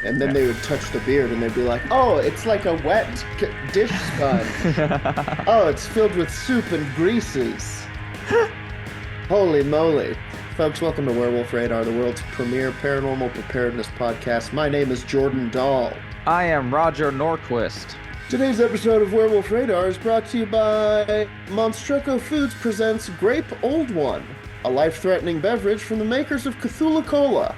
And then they would touch the beard and they'd be like, oh, it's like a wet dish sponge. Oh, it's filled with soup and greases. Holy moly. Folks, welcome to Werewolf Radar, the world's premier paranormal preparedness podcast. My name is Jordan Dahl. I am Roger Norquist. Today's episode of Werewolf Radar is brought to you by Monstruco Foods presents Grape Old One, a life-threatening beverage from the makers of Cthulhu Cola.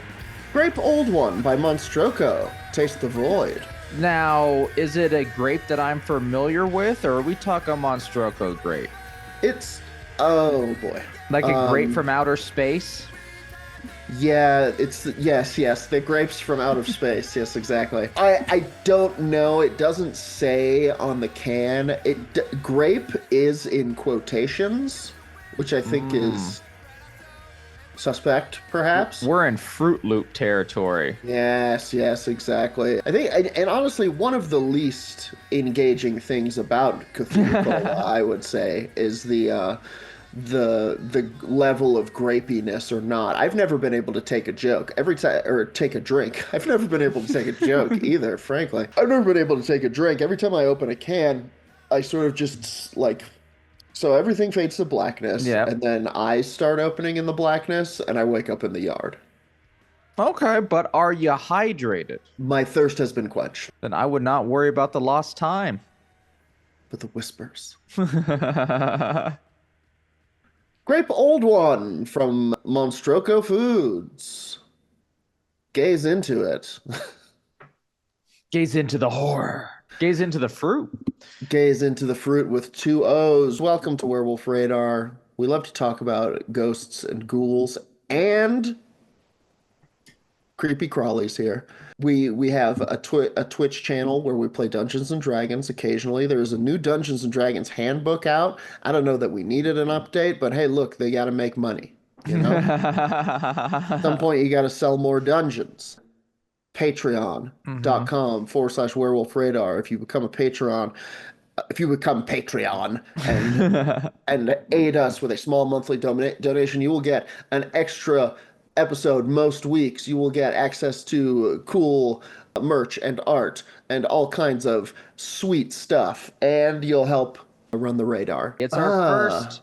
Grape Old One by Monstruco. Taste the void. Now, is it a grape that I'm familiar with, or are we talking Monstruco grape? It's, oh boy. Like a grape from outer space? Yeah, yes, the grapes from out of space. Yes, exactly. I don't know. It doesn't say on the can. Grape is in quotations, which I think is suspect, perhaps. We're in Fruit Loop territory. Yes, exactly. I think, and honestly, one of the least engaging things about Cthulhu Cola, I would say, is the level of grapiness or not. I've never been able to take a joke take a drink. I've never been able to take a joke either, frankly. I've never been able to take a drink. Every time I open a can, I sort of just so everything fades to blackness, and then I start opening in the blackness, and I wake up in the yard. Okay, but are you hydrated? My thirst has been quenched. Then I would not worry about the lost time. But the whispers. Grape Old One from Monstruco Foods. Gaze into it. Gaze into the horror. Gaze into the fruit. Gaze into the fruit with two O's. Welcome to Werewolf Radar. We love to talk about ghosts and ghouls and creepy crawlies here. We have a Twitch channel where we play Dungeons and Dragons occasionally. There's a new Dungeons and Dragons handbook out. I don't know that we needed an update, but hey, look, they got to make money. You know, at some point you got to sell more dungeons. Patreon.com/werewolf radar. If you become a Patreon, and aid us with a small monthly donation, you will get an extra episode most weeks. You will get access to cool merch and art and all kinds of sweet stuff, and you'll help run the radar. It's our first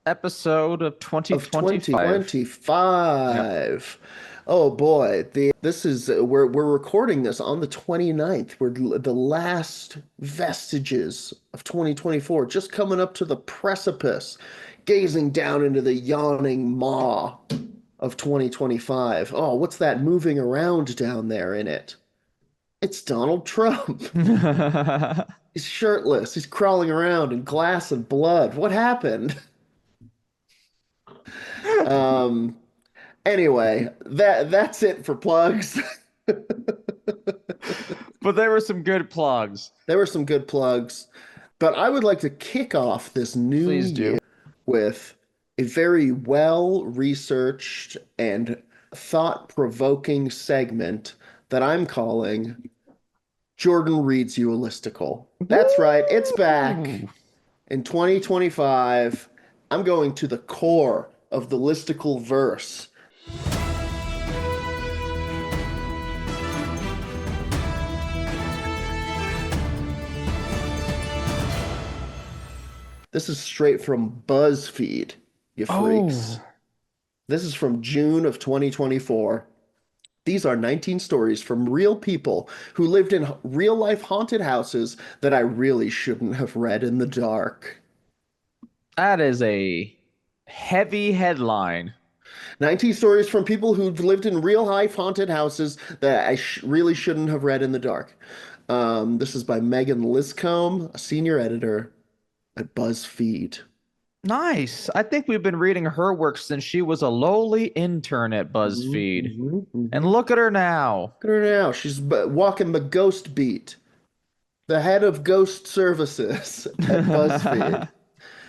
episode of 2025. Yep. Oh boy, we're recording this on the 29th. We're the last vestiges of 2024, just coming up to the precipice, gazing down into the yawning maw of 2025. Oh, what's that moving around down there in it? It's Donald Trump. He's shirtless. He's crawling around in glass and blood. What happened? Anyway, that's it for plugs. But there were some good plugs. But I would like to kick off this new year with a very well-researched and thought-provoking segment that I'm calling Jordan Reads You a Listicle. That's right, it's back. In 2025, I'm going to the core of the listicle verse. This is straight from BuzzFeed, you freaks. This is from June of 2024. These are 19 stories from real people who lived in real-life haunted houses that I really shouldn't have read in the dark. That is a heavy headline. 19 stories from people who've lived in real-life haunted houses that I really shouldn't have read in the dark. This is by Megan Liscombe, a senior editor at BuzzFeed. Nice. I think we've been reading her work since she was a lowly intern at BuzzFeed. And look at her now. She's walking the ghost beat. The head of ghost services at BuzzFeed.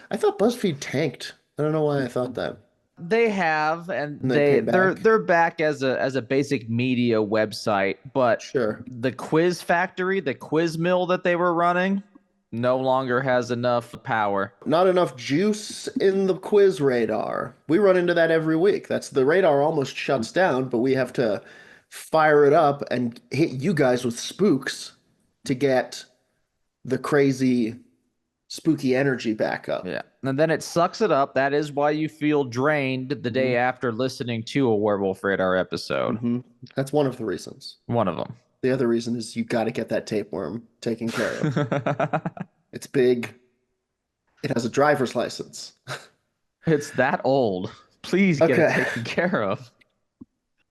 I thought BuzzFeed tanked. I don't know why I thought that. They have, and they're back as a basic media website, but sure. The quiz factory, the quiz mill that they were running, no longer has enough power. Not enough juice in the quiz radar. We run into that every week. The radar almost shuts down, but we have to fire it up, and hit you guys with spooks to get the crazy spooky energy back up. Yeah. And then it sucks it up. That is why you feel drained the day Hmm. after listening to a Werewolf Radar episode. Hmm. That's one of the reasons. One of them. The other reason is you got to get that tapeworm taken care of. It's big. It has a driver's license. It's that old. Please get it Okay, taken care of.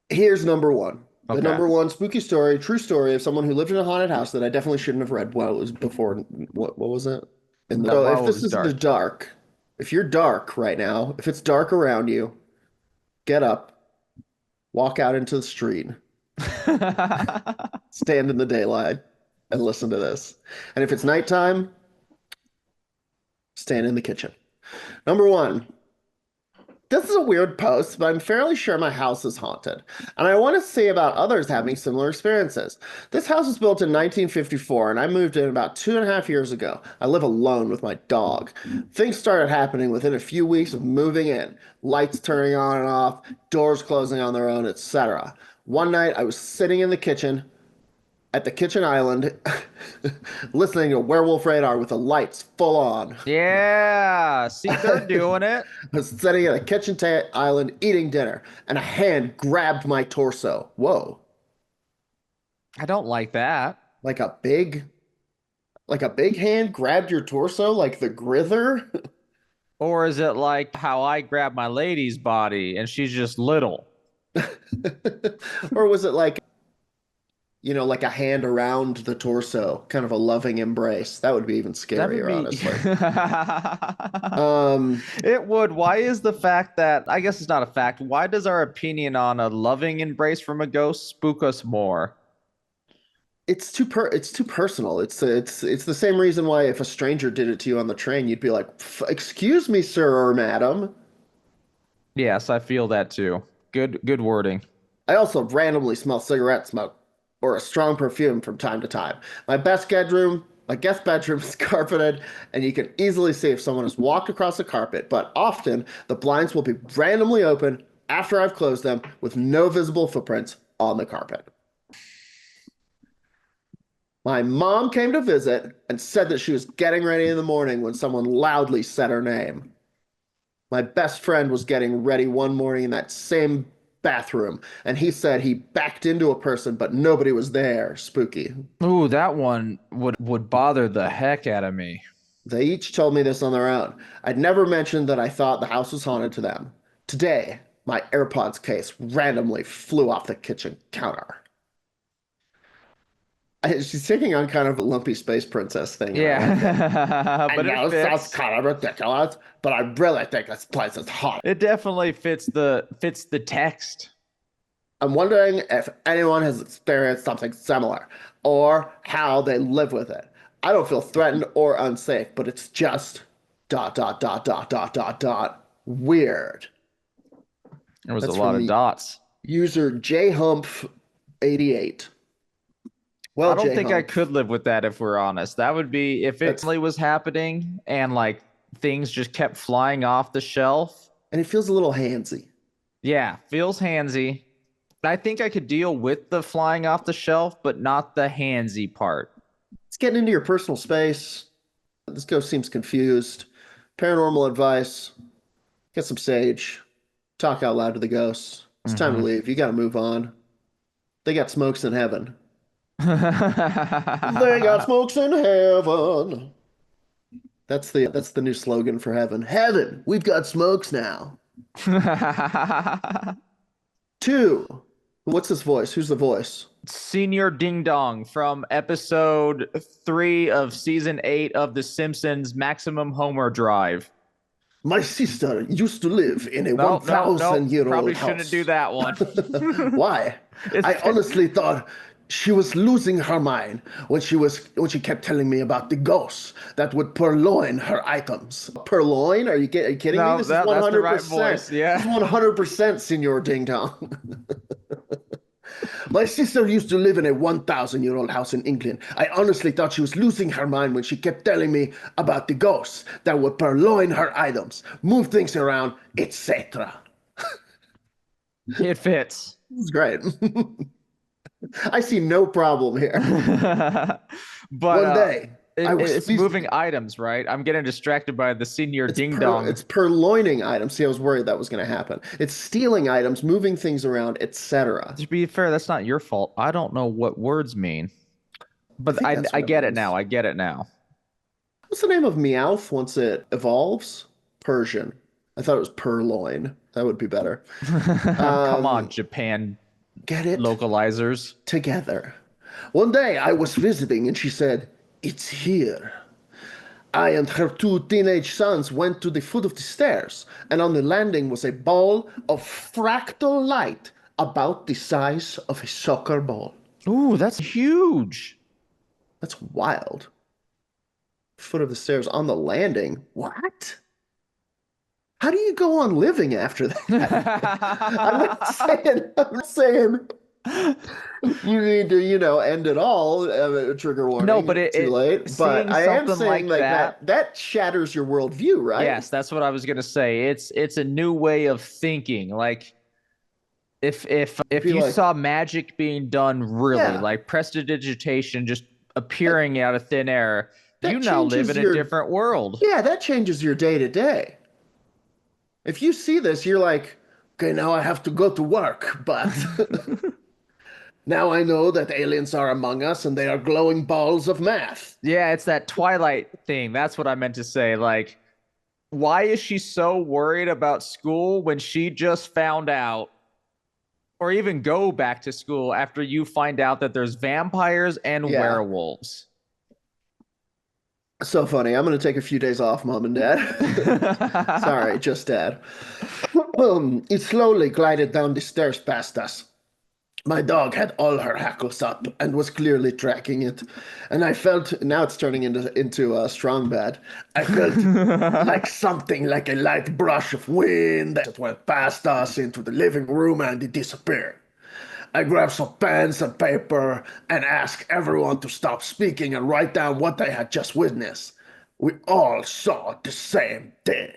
here's number one. The Okay. number one spooky story, true story of someone who lived in a haunted house that I definitely shouldn't have read while it was before. What was it? So if While it this was is the dark. dark, if you're dark right now, if it's dark around you, get up, walk out into the street, stand in the daylight, and listen to this. And if it's nighttime, stand in the kitchen. Number one, this is a weird post, but I'm fairly sure my house is haunted, and I want to see about others having similar experiences. This house was built in 1954, and I moved in about 2.5 years ago. I live alone with my dog. Things started happening within a few weeks of moving in. Lights turning on and off, doors closing on their own, etc. One night, I was sitting in the kitchen, at the kitchen island, listening to Werewolf Radar with the lights full on. Yeah. See, they're doing it. I was sitting at a kitchen island eating dinner, and a hand grabbed my torso. Whoa. I don't like that. Like like a big hand grabbed your torso, like the Grither? Or is it like how I grab my lady's body and she's just little? Or was it like, like a hand around the torso, kind of a loving embrace? That would be even That would scarier, be. honestly. Um, It would. Why is the fact that, I guess it's not a fact, why does our opinion on a loving embrace from a ghost spook us more? it's too personal. It's the same reason why if a stranger did it to you on the train, you'd be like, "Excuse me, sir or madam." Yes, I feel that too. Good wording. I also randomly smell cigarette smoke or a strong perfume from time to time. My guest bedroom is carpeted, and you can easily see if someone has walked across the carpet, but often the blinds will be randomly open after I've closed them with no visible footprints on the carpet. My mom came to visit and said that she was getting ready in the morning when someone loudly said her name. My best friend was getting ready one morning in that same bathroom, and he said he backed into a person, but nobody was there. Spooky. Ooh, that one would bother the heck out of me. They each told me this on their own. I'd never mentioned that I thought the house was haunted to them. Today, my AirPods case randomly flew off the kitchen counter. She's taking on kind of a lumpy space princess thing, and I like it. Yeah, I but know it it sounds fits. kind of ridiculous, but I really think this place is haunted. It definitely fits the text. I'm wondering if anyone has experienced something similar or how they live with it. I don't feel threatened or unsafe, but it's just dot dot dot dot dot dot dot weird. There was a That's lot from of the dots. user jhumph88. I Well, don't think I jhumph, could live with that if we're honest. That would be if it that's really was happening and like things just kept flying off the shelf. and it feels a little handsy. Yeah, feels handsy. I think I could deal with the flying off the shelf, but not the handsy part. It's getting into your personal space. This ghost seems confused. Paranormal advice: get some sage. Talk out loud to the ghosts. It's time to Hmm. leave. You got to move on. They got smokes in heaven. They got smokes in heaven. That's the new slogan for heaven. Heaven, we've got smokes now. Two. What's this voice? Who's the voice? Senior Ding Dong from episode 3 of season 8 of The Simpsons Maximum Homer Drive. My sister used to live in a No, no, no. 1,000-year-old Probably shouldn't do house. that one. Why? It's I honestly thought she was losing her mind when she kept telling me about the ghosts that would purloin her items. Purloin? Are you kidding me? no, This is that's the right 100%. voice. This is Yeah. 100% Senor Ding Dong. My sister used to live in a 1,000-year-old house in England. I honestly thought she was losing her mind when she kept telling me about the ghosts that would purloin her items, move things around, etc. It fits. It's great. I see no problem here. But One day, I was it's moving visiting. items, right? I'm getting distracted by the senior It's ding dong. purloining items. See, I was worried that was going to happen. It's stealing items, moving things around, etc. To be fair, that's not your fault. I don't know what words mean, I but think that's I what it get it now. means. I get it now. What's the name of Meowth once it evolves? Persian. I thought it was purloin. That would be better. Come on, Um, Japan get it localizers. together. One day I was visiting and she said, "It's here." I and her two teenage sons went to the foot of the stairs, and on the landing was a ball of fractal light about the size of a soccer ball. Ooh, that's huge. That's wild. Foot of the stairs on the landing. What? How do you go on living after that? I'm not saying you need to, end it all. Trigger No, warning, but too late. But seeing I am something saying like like that, that shatters your worldview, right? yes, that's what I was gonna say. It's a new way of thinking. Like if Be you like, saw magic being done really, yeah, like prestidigitation just that appearing out of thin air, you that now live changes in a your different world. yeah, that changes your day to day. If you see this, you're like, okay, now I have to go to work, but now I know that aliens are among us and they are glowing balls of math. Yeah, it's that Twilight thing. That's what I meant to say. Like, why is she so worried about school when she just found out, or even go back to school after you find out that there's vampires and Yeah, werewolves? so funny. I'm gonna take a few days off, mom and dad. Sorry, just dad. It slowly glided down the stairs past us. My dog had all her hackles up and was clearly tracking it, and I felt now it's turning into a strong bad. I felt like something like a light brush of wind that went past us into the living room and it disappeared. I grabbed some pens and paper and asked everyone to stop speaking and write down what they had just witnessed. We all saw the same thing.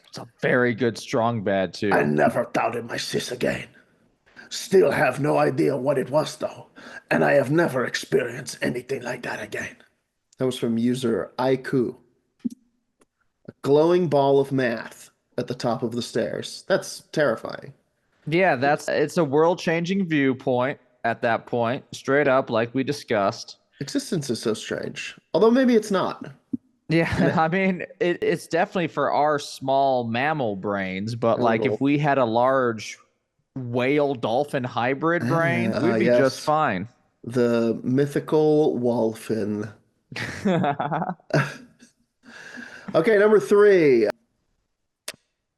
It's a very good strong bad I too. never doubted my sis again. Still have no idea what it was though, and I have never experienced anything like that again. That was from user Aiku. A glowing ball of math at the top of the stairs. That's terrifying. Yeah, that's it's a world-changing viewpoint at that point, straight up, like we discussed. Existence is so strange. Although maybe it's not. And Yeah, I mean, it's definitely for our small mammal brains, but a like if little. we had a large whale dolphin hybrid brain, we'd be just Yes. fine. The mythical Wallfin. Okay, number three.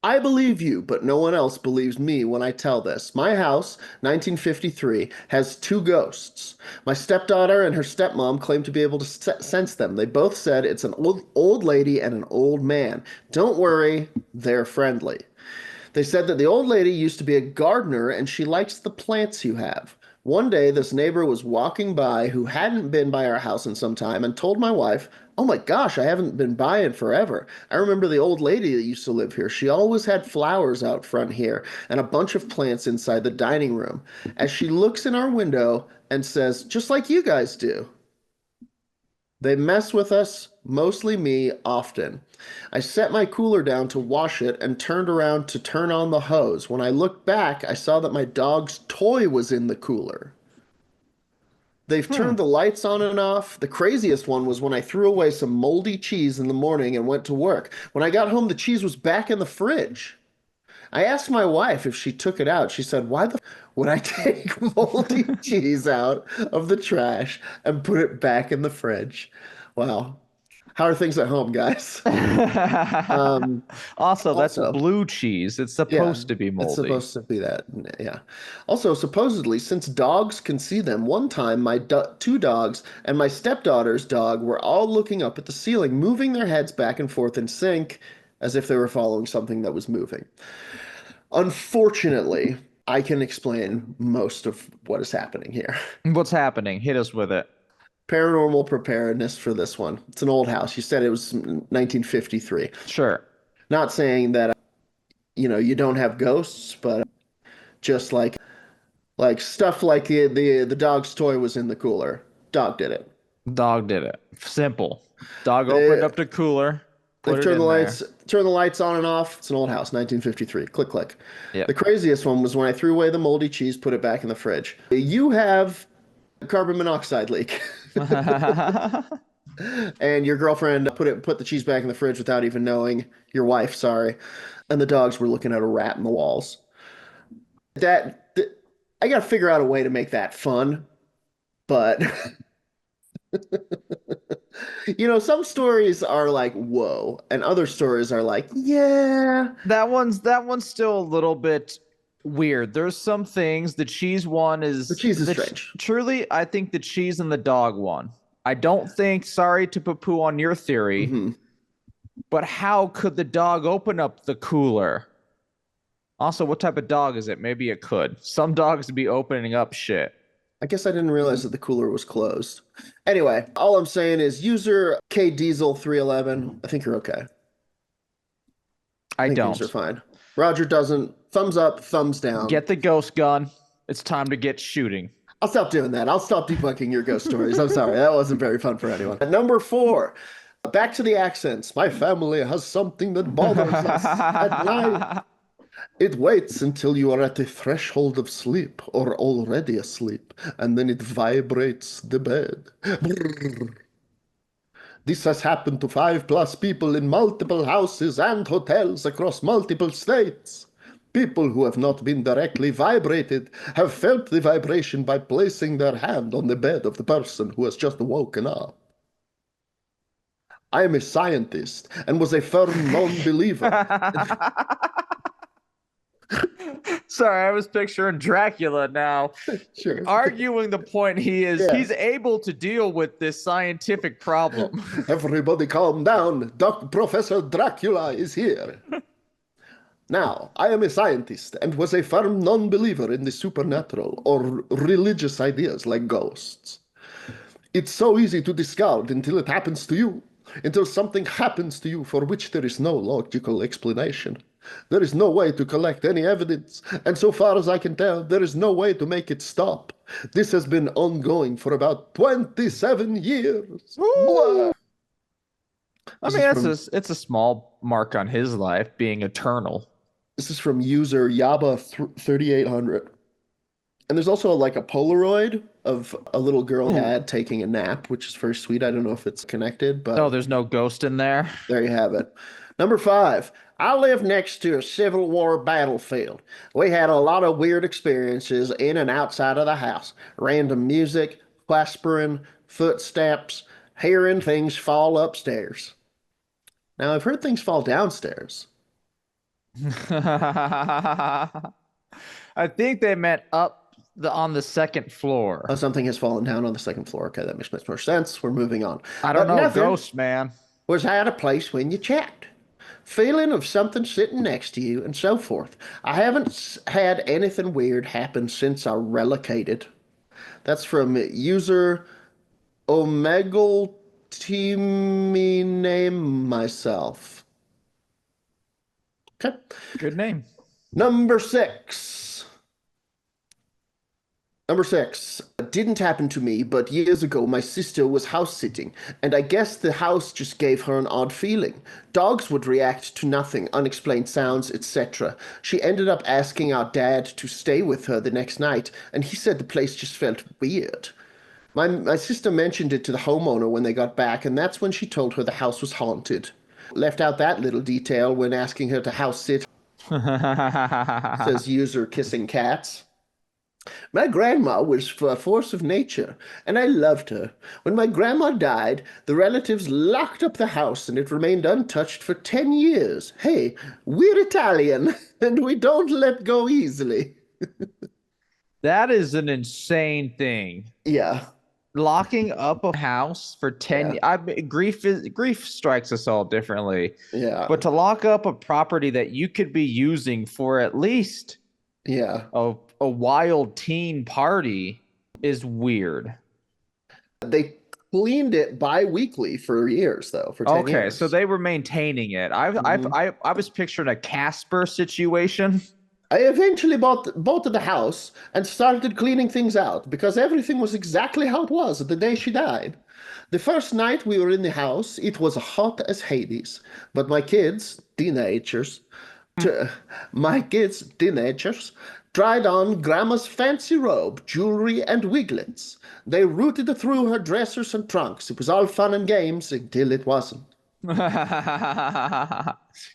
I believe you, but no one else believes me when I tell this. My house, 1953, has two ghosts. My stepdaughter and her stepmom claim to be able to sense them. They both said it's an old lady and an old man. Don't worry, they're friendly. They said that the old lady used to be a gardener and she likes the plants you have. One day, this neighbor was walking by who hadn't been by our house in some time and told my wife, "Oh my gosh, I haven't been by in forever. I remember the old lady that used to live here. She always had flowers out front here and a bunch of plants inside the dining room." As she looks in our window and says, "Just like you guys do." They mess with us, mostly me, often. I set my cooler down to wash it and turned around to turn on the hose. When I looked back, I saw that my dog's toy was in the cooler. They've Hmm. turned the lights on and off. The craziest one was when I threw away some moldy cheese in the morning and went to work. When I got home, the cheese was back in the fridge. I asked my wife if she took it out. She said, "Why the would I take moldy cheese out of the trash and put it back in the fridge?" Wow. How are things at home, guys? Um, Also, that's also, blue cheese. It's yeah, supposed to be it's moldy. supposed to be that. Yeah. Also, supposedly, since dogs can see them, one time my two dogs and my stepdaughter's dog were all looking up at the ceiling, moving their heads back and forth in sync as if they were following something that was moving. Unfortunately, I can explain most of what is happening here. What's happening? Hit us with it. Paranormal preparedness for this one. It's an old house. You said it was 1953. Sure. Not saying that, you don't have ghosts, but just like Like stuff like the dog's toy was in the cooler. Dog did it. Dog did it. Simple. Dog opened They up the cooler, put they've it in there. turned the lights on and off. It's an old house, 1953. Click click. The Yep. craziest one was when I threw away the moldy cheese, put it back in the fridge. You have a carbon monoxide leak. And your girlfriend put the cheese back in the fridge without even knowing. Your wife, sorry. And the dogs were looking at a rat in the walls. That I got to figure out a way to make that fun, but some stories are like whoa, and other stories are like yeah. That one's still a little bit weird. There's some things. The cheese one The is cheese is strange. truly. I think the cheese and the dog one. I don't think. Sorry to poo-poo on your theory, Hmm. but how could the dog open up the cooler? Also, what type of dog is it? Maybe it could. Some dogs be opening up shit. I guess I didn't realize that the cooler was closed. Anyway, all I'm saying is user K Diesel 311. I think you're okay. I I think things are don't. fine. Roger doesn't. Thumbs up, thumbs down. Get the ghost gun. It's time to get shooting. I'll stop doing that. I'll stop debunking your ghost stories. I'm sorry. That wasn't very fun for anyone. At number four, back to the accents. My family has something that bothers us at night. It waits until you are at the threshold of sleep or already asleep, and then it vibrates the bed. Brrr. This has happened to 5+ people in multiple houses and hotels across multiple states. People who have not been directly vibrated have felt the vibration by placing their hand on the bed of the person who has just woken up. I am a scientist and was a firm non-believer. Sorry, I was picturing Dracula now, Sure. arguing the point Yeah. he's able to deal with this scientific problem. Everybody calm down. Professor Dracula is here. Now, I am a scientist and was a firm non-believer in the supernatural or religious ideas like ghosts. It's so easy to discard until it happens to you, until something happens to you for which there is no logical explanation. There is no way to collect any evidence, and so far as I can tell, there is no way to make it stop. This has been ongoing for about 27 years. Blah. I This mean, is from it's a small mark on his life being eternal. this is from user Yaba 3800. And there's also like a Polaroid of a little girl dad taking a nap, which is very sweet. I don't know if it's connected, No, but there's no ghost in there. there you have it. Number five, I live next to a Civil War battlefield. We had a lot of weird experiences in and outside of the house. Random music, whispering, footsteps, hearing things fall upstairs. Now, I've heard things fall downstairs. I think they meant up on the second Oh, floor. something has fallen down on the second floor. Okay, that makes much more sense. We're moving on. I don't But know, nothing ghost man. was out of place when you checked. Feeling of something sitting next to you, and so forth. I haven't had anything weird happen since I relocated. That's from user Omegle Teamy Name Myself. Okay. Good name. Number six. Number six. It didn't happen to me, but years ago my sister was house sitting, and I guess the house just gave her an odd feeling. Dogs would react to nothing, unexplained sounds, etc. She ended up asking our dad to stay with her the next night, and he said the place just felt weird. My sister mentioned it to the homeowner when they got back, and that's when she told her the house was haunted. Left out that little detail when asking her to house sit, says user kissing cats. My grandma was a force of nature, and I loved her. When my grandma died, the relatives locked up the house, and it remained untouched for 10 years. Hey, we're Italian, and we don't let go easily. That is an insane thing. Yeah, Locking up a house for 10 yeah, I mean, grief strikes us all differently. yeah, But to lock up a property that you could be using for at least yeah. a wild teen party is weird. They cleaned it bi-weekly for years, though, for 10 Okay, so years. they were maintaining it. Mhm. I was picturing a Casper situation. I eventually bought the house and started cleaning things out because everything was exactly how it was the day she died. The first night we were in the house, it was hot as Hades, but t- my kids, teenagers, tried on Grandma's fancy robe, jewelry, and wiglets. They rooted through her dressers and trunks. It was all fun and games until it wasn't.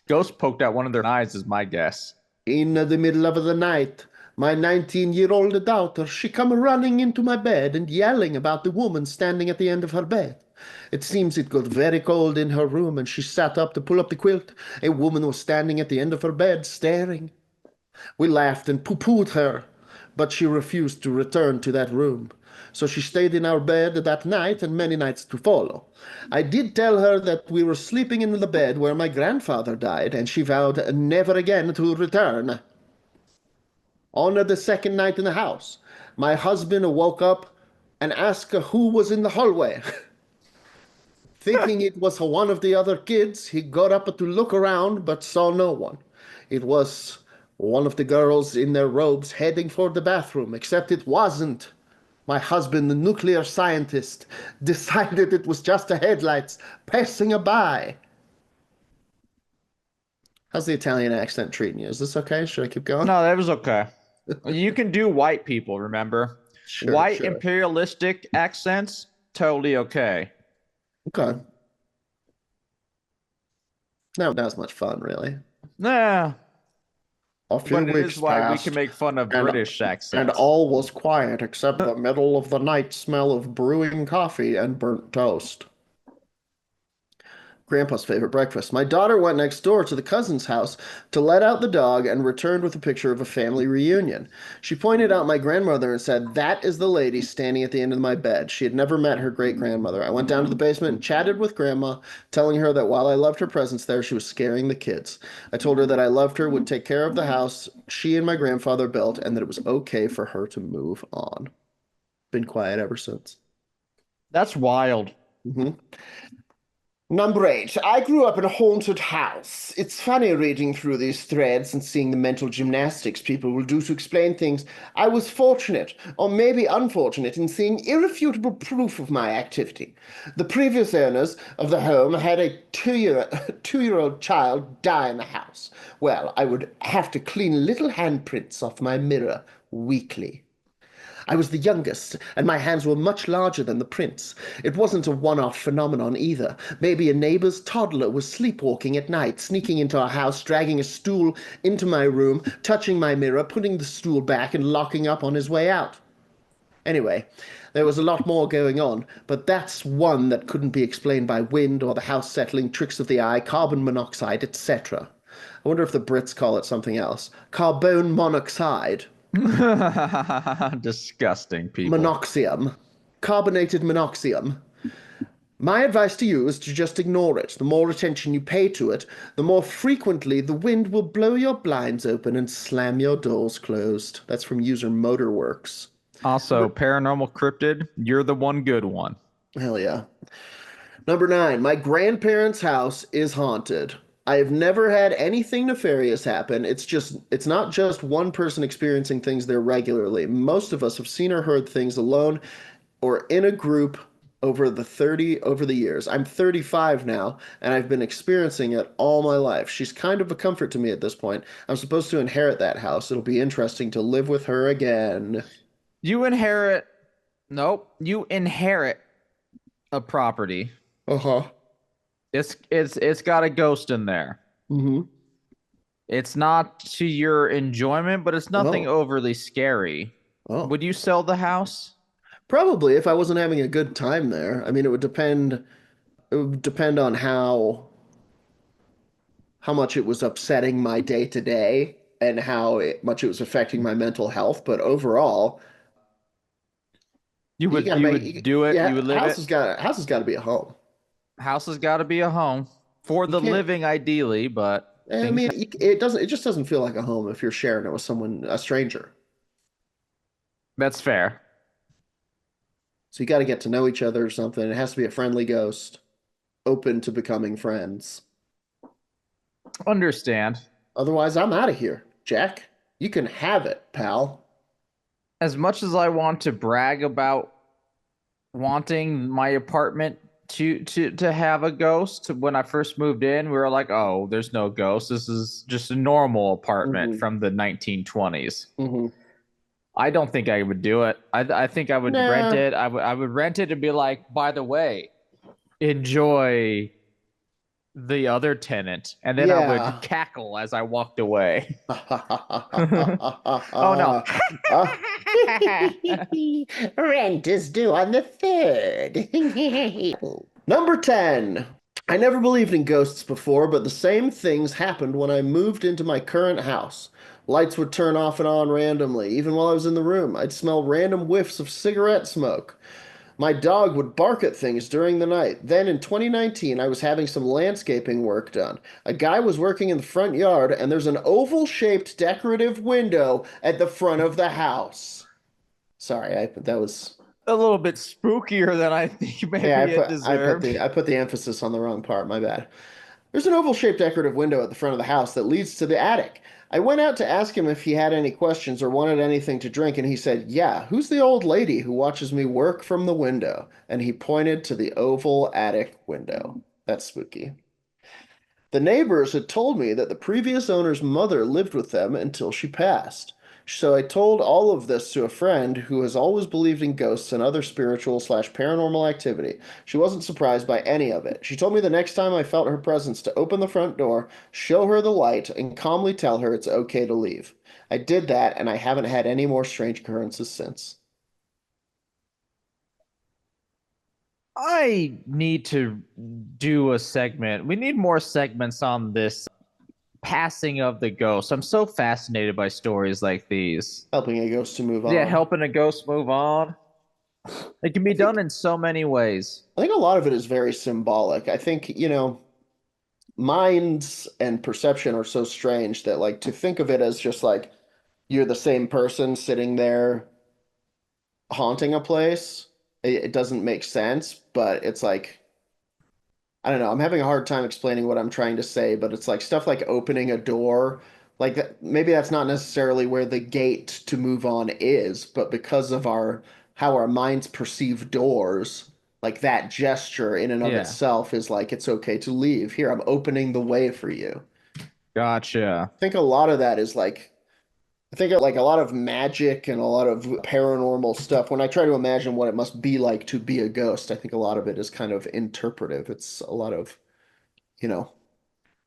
Ghost poked out one of their eyes, is my guess. In the middle of the night, my 19-year-old daughter, she come running into my bed and yelling about the woman standing at the end of her bed. It seems it got very cold in her room and she sat up to pull up the quilt. A woman was standing at the end of her bed staring. We laughed and pooh-poohed her, but she refused to return to that room. So she stayed in our bed that night and many nights to follow. I did tell her that we were sleeping in the bed where my grandfather died, and she vowed never again to return. On the second night in the house, my husband woke up and asked who was in the hallway. Thinking it was one of the other kids, he got up to look around but saw no one. It was one of the girls in their robes heading for the bathroom, except it wasn't. My husband, the nuclear scientist, decided it was just the headlights passing by. How's the Italian accent treating you? Is this okay? Should I keep going? No, that was okay. You can do white people, remember? Sure, White sure. imperialistic accents, totally okay. Okay. Not as much fun, really. Nah, A few but it is weeks why we can passed, make fun of and British and accents. all was quiet except the middle of the night smell of brewing coffee and burnt toast. Grandpa's favorite breakfast. My daughter went next door to the cousin's house to let out the dog and returned with a picture of a family reunion. She pointed out my grandmother and said, "That is the lady standing at the end of my bed." She had never met her great grandmother. I went down to the basement and chatted with Grandma, telling her that while I loved her presence there, she was scaring the kids. I told her that I loved her, would take care of the house she and my grandfather built, and that it was okay for her to move on. Been quiet ever since. That's wild. Hmm. Number 8. I grew up in a haunted house. It's funny reading through these threads and seeing the mental gymnastics people will do to explain things. I was fortunate, or maybe unfortunate, in seeing irrefutable proof of my activity. The previous owners of the home had a two-year-old child die in the house. Well, I would have to clean little handprints off my mirror weekly. I was the youngest, and my hands were much larger than the prince. It wasn't a one-off phenomenon either. Maybe a neighbor's toddler was sleepwalking at night, sneaking into our house, dragging a stool into my room, touching my mirror, putting the stool back, and locking up on his way out. Anyway, there was a lot more going on, but that's one that couldn't be explained by wind or the house settling, tricks of the eye, carbon monoxide, etc. I wonder if the Brits call it something else. Carbon monoxide. Disgusting people. Monoxium, carbonated monoxium. My advice to you is to just ignore it. The more attention you pay to it, the more frequently the wind will blow your blinds open and slam your doors closed. That's from user Motorworks. Also, Number, paranormal cryptid, you're the one good one. hell yeah. Number 9, my grandparents' house is haunted. I have never had anything nefarious happen. It's not just one person experiencing things there regularly. Most of us have seen or heard things alone or in a group over the years. I'm 35 now and I've been experiencing it all my life. She's kind of a comfort to me at this point. I'm supposed to inherit that house. It'll be interesting to live with her again. You inherit, nope, you inherit a property. Uh-huh. It's got a ghost in there. Mm-hmm. It's not to your enjoyment, but it's nothing Oh. overly scary. Oh. Would you sell the house? Probably if I wasn't having a good time there. I mean, it would depend on how much it was upsetting my day to day and much it was affecting my mental health, but overall, You you would gotta you make would do it, you yeah, would live it. house has got to be a home. House has got to be a home for You the can't. living ideally, but I things mean, it just doesn't feel like a home if you're sharing it with someone, a stranger. that's fair. So you got to get to know each other or something. It has to be a friendly ghost, open to becoming friends. Understand. Otherwise, I'm out of here, Jack. You can have it, pal. As much as I want to brag about wanting my apartment to have a ghost, when I first moved in, we were like, "Oh, there's no ghost. This is just a normal apartment Hmm. from the 1920s." Hmm. I don't think I would do it. I think I would rent Nah. it. I would rent it and be like, "By the way, enjoy the other tenant," and then I would Yeah. cackle as I walked away. Oh no. Rent is due on the 3rd. Number 10. I never believed in ghosts before, but the same things happened when I moved into my current house. Lights would turn off and on randomly, even while I was in the room. I'd smell random whiffs of cigarette smoke. My dog would bark at things during the night. Then in 2019, I was having some landscaping work done. A guy was working in the front yard, and there's an oval-shaped decorative window at the front of the house. Sorry, that was A little bit spookier than I think yeah, maybe it deserved. I put the emphasis on the wrong part, my bad. There's an oval-shaped decorative window at the front of the house that leads to the attic. I went out to ask him if he had any questions or wanted anything to drink, and he said, "Yeah, who's the old lady who watches me work from the window?" And he pointed to the oval attic window. That's spooky. The neighbors had told me that the previous owner's mother lived with them until she passed. So I told all of this to a friend who has always believed in ghosts and other spiritual slash paranormal activity. She wasn't surprised by any of it. She told me the next time I felt her presence to open the front door, show her the light, and calmly tell her it's okay to leave. I did that, and I haven't had any more strange occurrences since. I need to do a segment. We need more segments on this passing of the ghost. I'm so fascinated by stories like these. Helping a ghost to move Yeah, on. helping a ghost move on. It can be I done think in so many ways. I think a lot of it is very symbolic. I think, minds and perception are so strange that like to think of it as just like you're the same person sitting there haunting a place, it doesn't make sense, but it's like I don't know, I'm having a hard time explaining what I'm trying to say, but it's like stuff like opening a door, like that, maybe that's not necessarily where the gate to move on is, but because of our how our minds perceive doors, like that gesture in and of Yeah, itself is like it's okay to leave. Here, I'm opening the way for you. gotcha. I think a lot of that is like I think like a lot of magic and a lot of paranormal stuff. When I try to imagine what it must be like to be a ghost, I think a lot of it is kind of interpretive. It's a lot of, you know,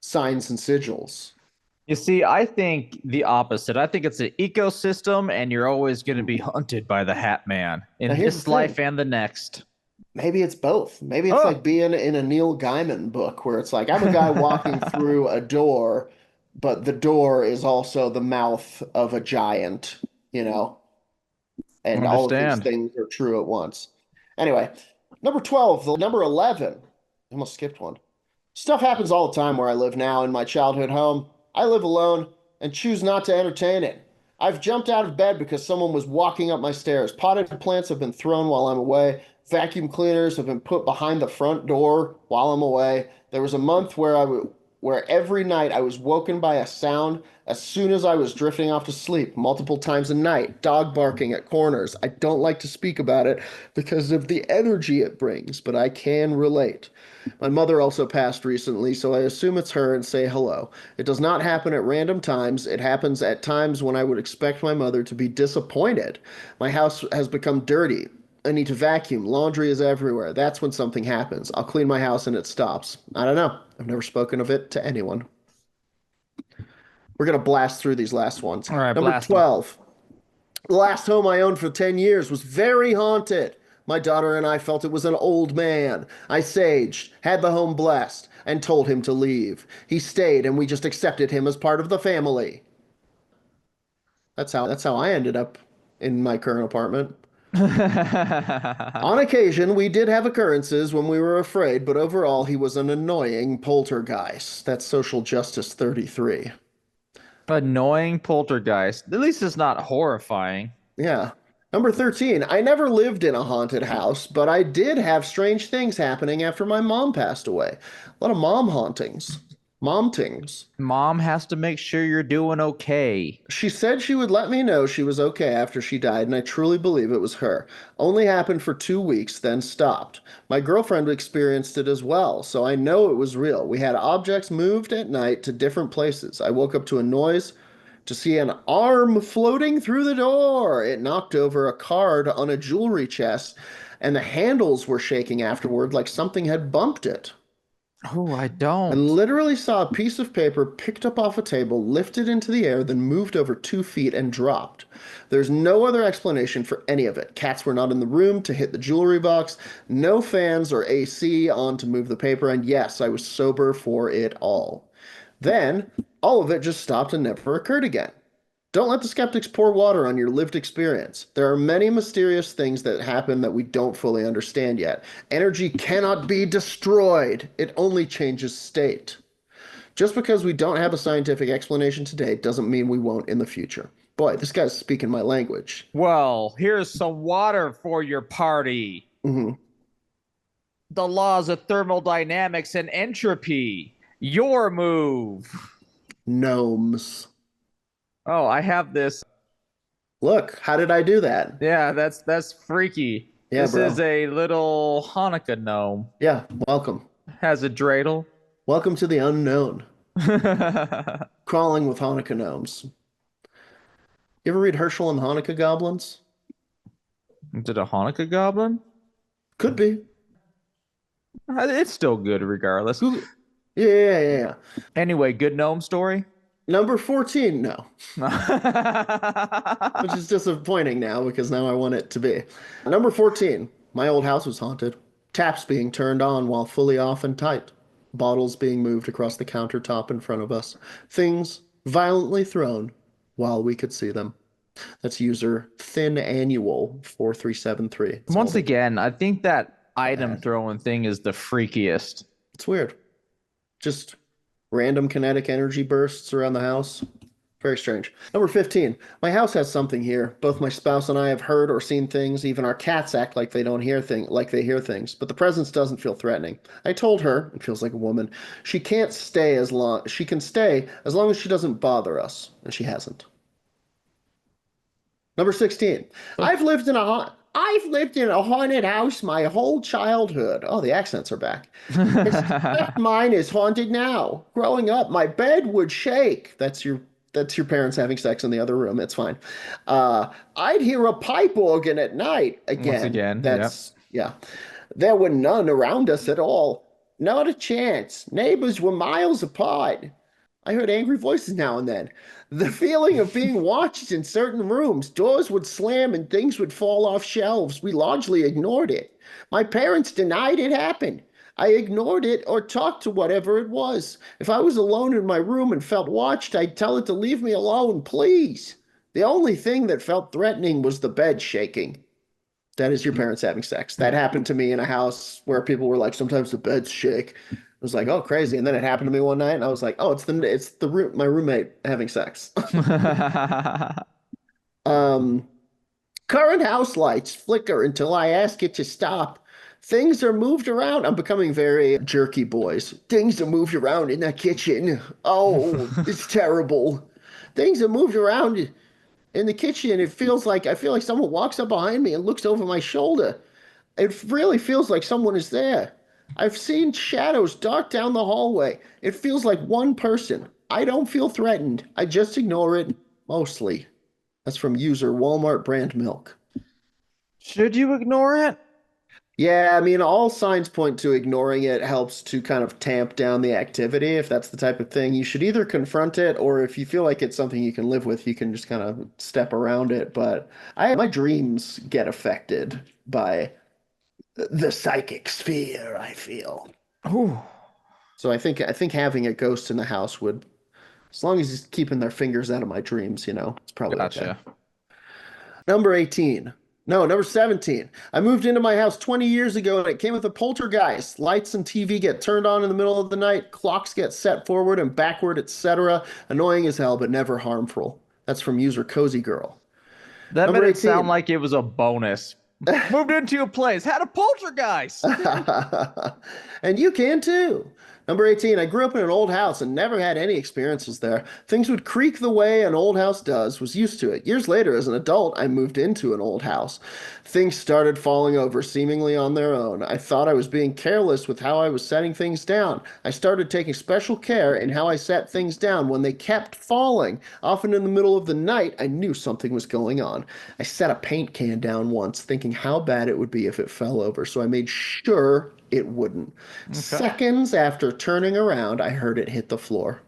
signs and sigils. You see, I think the opposite. I think it's an ecosystem, and you're always going to be hunted by the Hat Man Now in here's the this life thing. and the next. Maybe it's both. Maybe it's Oh, like being in a Neil Gaiman book where it's like I'm a guy walking through a door, but the door is also the mouth of a giant, you know? And all of these understand. things are true at once. Anyway, number 12, the number 11. I almost skipped one. Stuff happens all the time where I live now in my childhood home. I live alone and choose not to entertain it. I've jumped out of bed because someone was walking up my stairs. Potted plants have been thrown while I'm away. Vacuum cleaners have been put behind the front door while I'm away. There was a month where every night I was woken by a sound as soon as I was drifting off to sleep, multiple times a night, dog barking at corners. I don't like to speak about it because of the energy it brings, but I can relate. My mother also passed recently, so I assume it's her and say hello. It does not happen at random times. It happens at times when I would expect my mother to be disappointed. My house has become dirty. I need to vacuum. Laundry is everywhere. That's when something happens. I'll clean my house and it stops. I don't know. I've never spoken of it to anyone. We're going to blast through these last ones. All right, Number blast them. 12. The last home I owned for 10 years was very haunted. My daughter and I felt it was an old man. I saged, had the home blessed, and told him to leave. He stayed, and we just accepted him as part of the family. That's how I ended up in my current apartment. On occasion, we did have occurrences when we were afraid, but overall, he was an annoying poltergeist. That's social justice 33. Annoying poltergeist. At least it's not horrifying. Yeah. Number 13. I never lived in a haunted house, but I did have strange things happening after my mom passed away. A lot of mom hauntings. Momtings. Mom has to make sure you're doing okay. She said she would let me know she was okay after she died, and I truly believe it was her. Only happened for 2 weeks, then stopped. My girlfriend experienced it as well, so I know it was real. We had objects moved at night to different places. I woke up to a noise, to see an arm floating through the door. It knocked over a card on a jewelry chest, and the handles were shaking afterward like something had bumped it. Oh, I I don't. literally saw a piece of paper picked up off a table, lifted into the air, then moved over 2 feet and dropped. There's no other explanation for any of it. Cats were not in the room to hit the jewelry box, no fans or AC on to move the paper, and yes, I was sober for it all. Then, all of it just stopped and never occurred again. Don't let the skeptics pour water on your lived experience. There are many mysterious things that happen that we don't fully understand yet. Energy cannot be destroyed, it only changes state. Just because we don't have a scientific explanation today doesn't mean we won't in the future. Boy, this guy's speaking my language. Well, here's some water for your party. Hmm. The laws of thermodynamics and entropy. Your move. Gnomes. Oh, I have this. Look, how did I do that? Yeah, that's freaky. Yeah, This is bro. a little Hanukkah gnome. Yeah, welcome. Has a dreidel. Welcome to the unknown. Is Crawling with Hanukkah gnomes. You ever read Herschel and the Hanukkah Goblins? it a Hanukkah goblin? Could be. It's still good regardless. Google. Yeah. Anyway, good gnome story. Number 14, no. Which is disappointing now because now I want it to be. Number 14, my old house was haunted. Taps being turned on while fully off and tight. Bottles being moved across the countertop in front of us. Things violently thrown while we could see them. That's user Thin Annual 4373. That's all Once they again, I think that item had. throwing thing is the freakiest. It's weird. Just random kinetic energy bursts around the house. Very strange. Number 15. My house has something here. Both my spouse and I have heard or seen things. Even our cats act like they don't hear things, like they hear things. But the presence doesn't feel threatening. I told her, it feels like a woman, she can stay as long as she doesn't bother us. And she hasn't. Number 16. I've lived in a haunted house my whole childhood. Oh, the accents are back. Except mine is haunted now. Growing up, my bed would shake. That's your parents having sex in the other room. It's fine. I'd hear a pipe organ at night. Once Again, again, yep. that's yeah. There were none around us at all. Not a chance. Neighbors were miles apart. I heard angry voices now and then. The feeling of being watched in certain rooms. Doors would slam and things would fall off shelves. We largely ignored it. My parents denied it happened. I ignored it or talked to whatever it was. If I was alone in my room and felt watched, I'd tell it to leave me alone, please. The only thing that felt threatening was the bed shaking. That is your parents having sex. That happened to me in a house where people were like, sometimes the beds shake. I was like, oh, crazy. And then it happened to me one night, and I was like, oh, my roommate having sex. um, Current house lights flicker until I ask it to stop. Things are moved around. I'm becoming very jerky, boys. Things are moved around in the kitchen. Oh, it's terrible. Things are moved around in the kitchen. I feel like someone walks up behind me and looks over my shoulder. It really feels like someone is there. I've seen shadows dart down the hallway. It feels like one person. I don't feel threatened. I just ignore it, mostly. That's from user Walmart brand milk. Should you ignore it? Yeah, I mean, all signs point to ignoring it helps to kind of tamp down the activity. If that's the type of thing, you should either confront it, or if you feel like it's something you can live with, you can just kind of step around it. But my dreams get affected by the psychic sphere, I feel. Ooh, So I think having a ghost in the house would, as long as he's keeping their fingers out of my dreams, it's probably okay. gotcha. Number 18. No, number 17. I moved into my house 20 years ago and it came with a poltergeist. Lights and TV get turned on in the middle of the night, clocks get set forward and backward, etc. Annoying as hell, but never harmful. That's from user Cozy Girl. That made Number it sound 18. like it was a bonus. Moved into a place, had a poltergeist. And you can too. Number 18, I grew up in an old house and never had any experiences there. Things would creak the way an old house does, was used to it. Years later, as an adult, I moved into an old house. Things started falling over seemingly on their own. I thought I was being careless with how I was setting things down. I started taking special care in how I set things down when they kept falling. Often in the middle of the night, I knew something was going on. I set a paint can down once, thinking how bad it would be if it fell over, so I made sure it wouldn't. Okay. Seconds after turning around, I heard it hit the floor.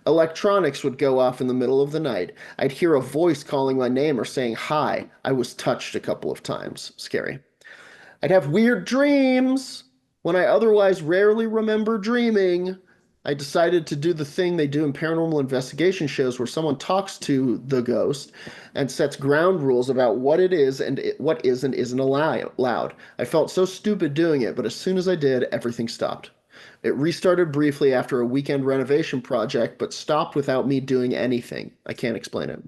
Electronics would go off in the middle of the night. I'd hear a voice calling my name or saying hi. I was touched a couple of times. Scary. I'd have weird dreams when I otherwise rarely remember dreaming. I decided to do the thing they do in paranormal investigation shows where someone talks to the ghost and sets ground rules about what it is and what is and isn't allowed. I felt so stupid doing it, but as soon as I did, everything stopped. It restarted briefly after a weekend renovation project, but stopped without me doing anything. I can't explain it.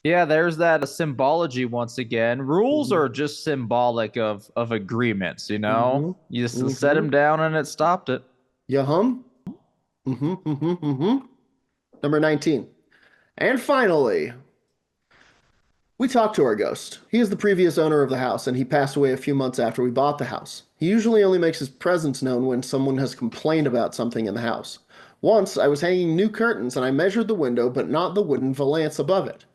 Yeah, there's that symbology once again. Rules Mm-hmm. are just symbolic of agreements, you know? Mm-hmm. You just set Mm-hmm. him down and it stopped it. Yeah, hum? Mm-hmm. Mm-hmm. Mm-hmm. Number 19. And finally, we talked to our ghost. He is the previous owner of the house, and he passed away a few months after we bought the house. He usually only makes his presence known when someone has complained about something in the house. Once, I was hanging new curtains, and I measured the window, but not the wooden valance above it.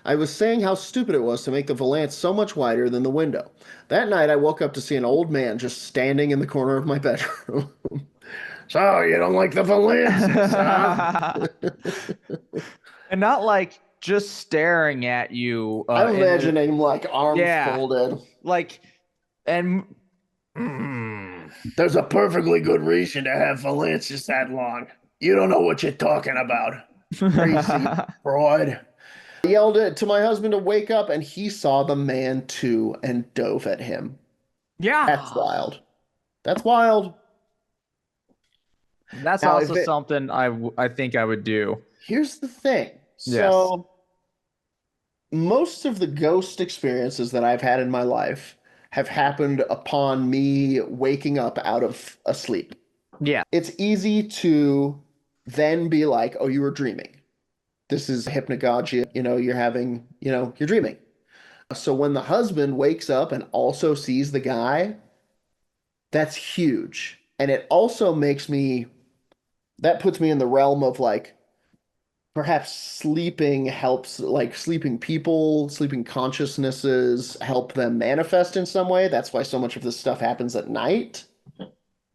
I was saying how stupid it was to make the valance so much wider than the window. That night, I woke up to see an old man just standing in the corner of my bedroom. So, you don't like the valances, huh? And not like just staring at you I'm in a, imagining him like arms yeah, folded. like and There's a perfectly good reason to have phalanges that long. You don't know what you're talking about. Crazy fraud. I yelled it to my husband to wake up, and he saw the man too and dove at him. That's yeah. wild. That's wild. That's Now, also if it something I think I would do. here's the thing. Yes. So, most of the ghost experiences that I've had in my life have happened upon me waking up out of a sleep. Yeah. It's easy to then be like, oh, you were dreaming. This is hypnagogia. You're having, you're dreaming. So when the husband wakes up and also sees the guy, that's huge. And it also that puts me in the realm of like, perhaps sleeping helps, like sleeping people, sleeping consciousnesses help them manifest in some way. That's why so much of this stuff happens at night,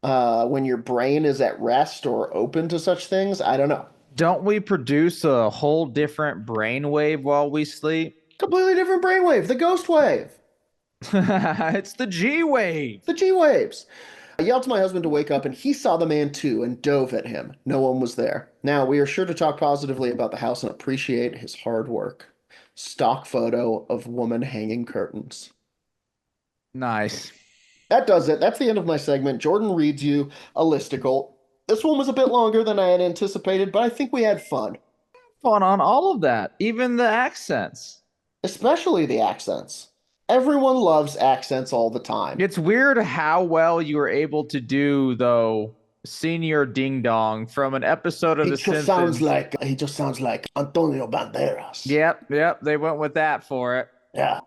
when your brain is at rest or open to such things. I don't know. Don't we produce a whole different brainwave while we sleep? Completely different brainwave, the ghost wave, It's the G wave. the G waves. I yelled to my husband to wake up, and he saw the man too and dove at him. No one was there. Now, we are sure to talk positively about the house and appreciate his hard work. Stock photo of woman hanging curtains. Nice. That does it. That's the end of my segment. Jordan reads you a listicle. This one was a bit longer than I had anticipated, but I think we had fun, Fun on all of that, even the accents. especially the accents. Everyone loves accents all the time. It's weird how well you were able to do, though, Senior Ding Dong from an episode of The Simpsons. He just sounds like Antonio Banderas. Yep, they went with that for it. Yeah.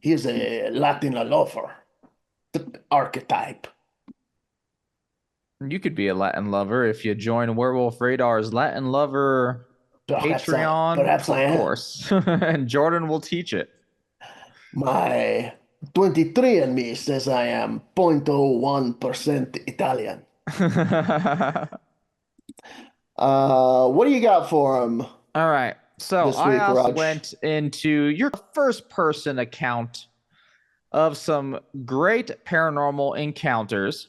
He's a Latin lover. The archetype. You could be a Latin lover if you join Werewolf Radar's Latin Lover Patreon, Perhaps I of am. course. And Jordan will teach it. My 23andMe says I am 0.01% Italian. What do you got for him All right. So this I week, also Raj? went into your first person account of some great paranormal encounters.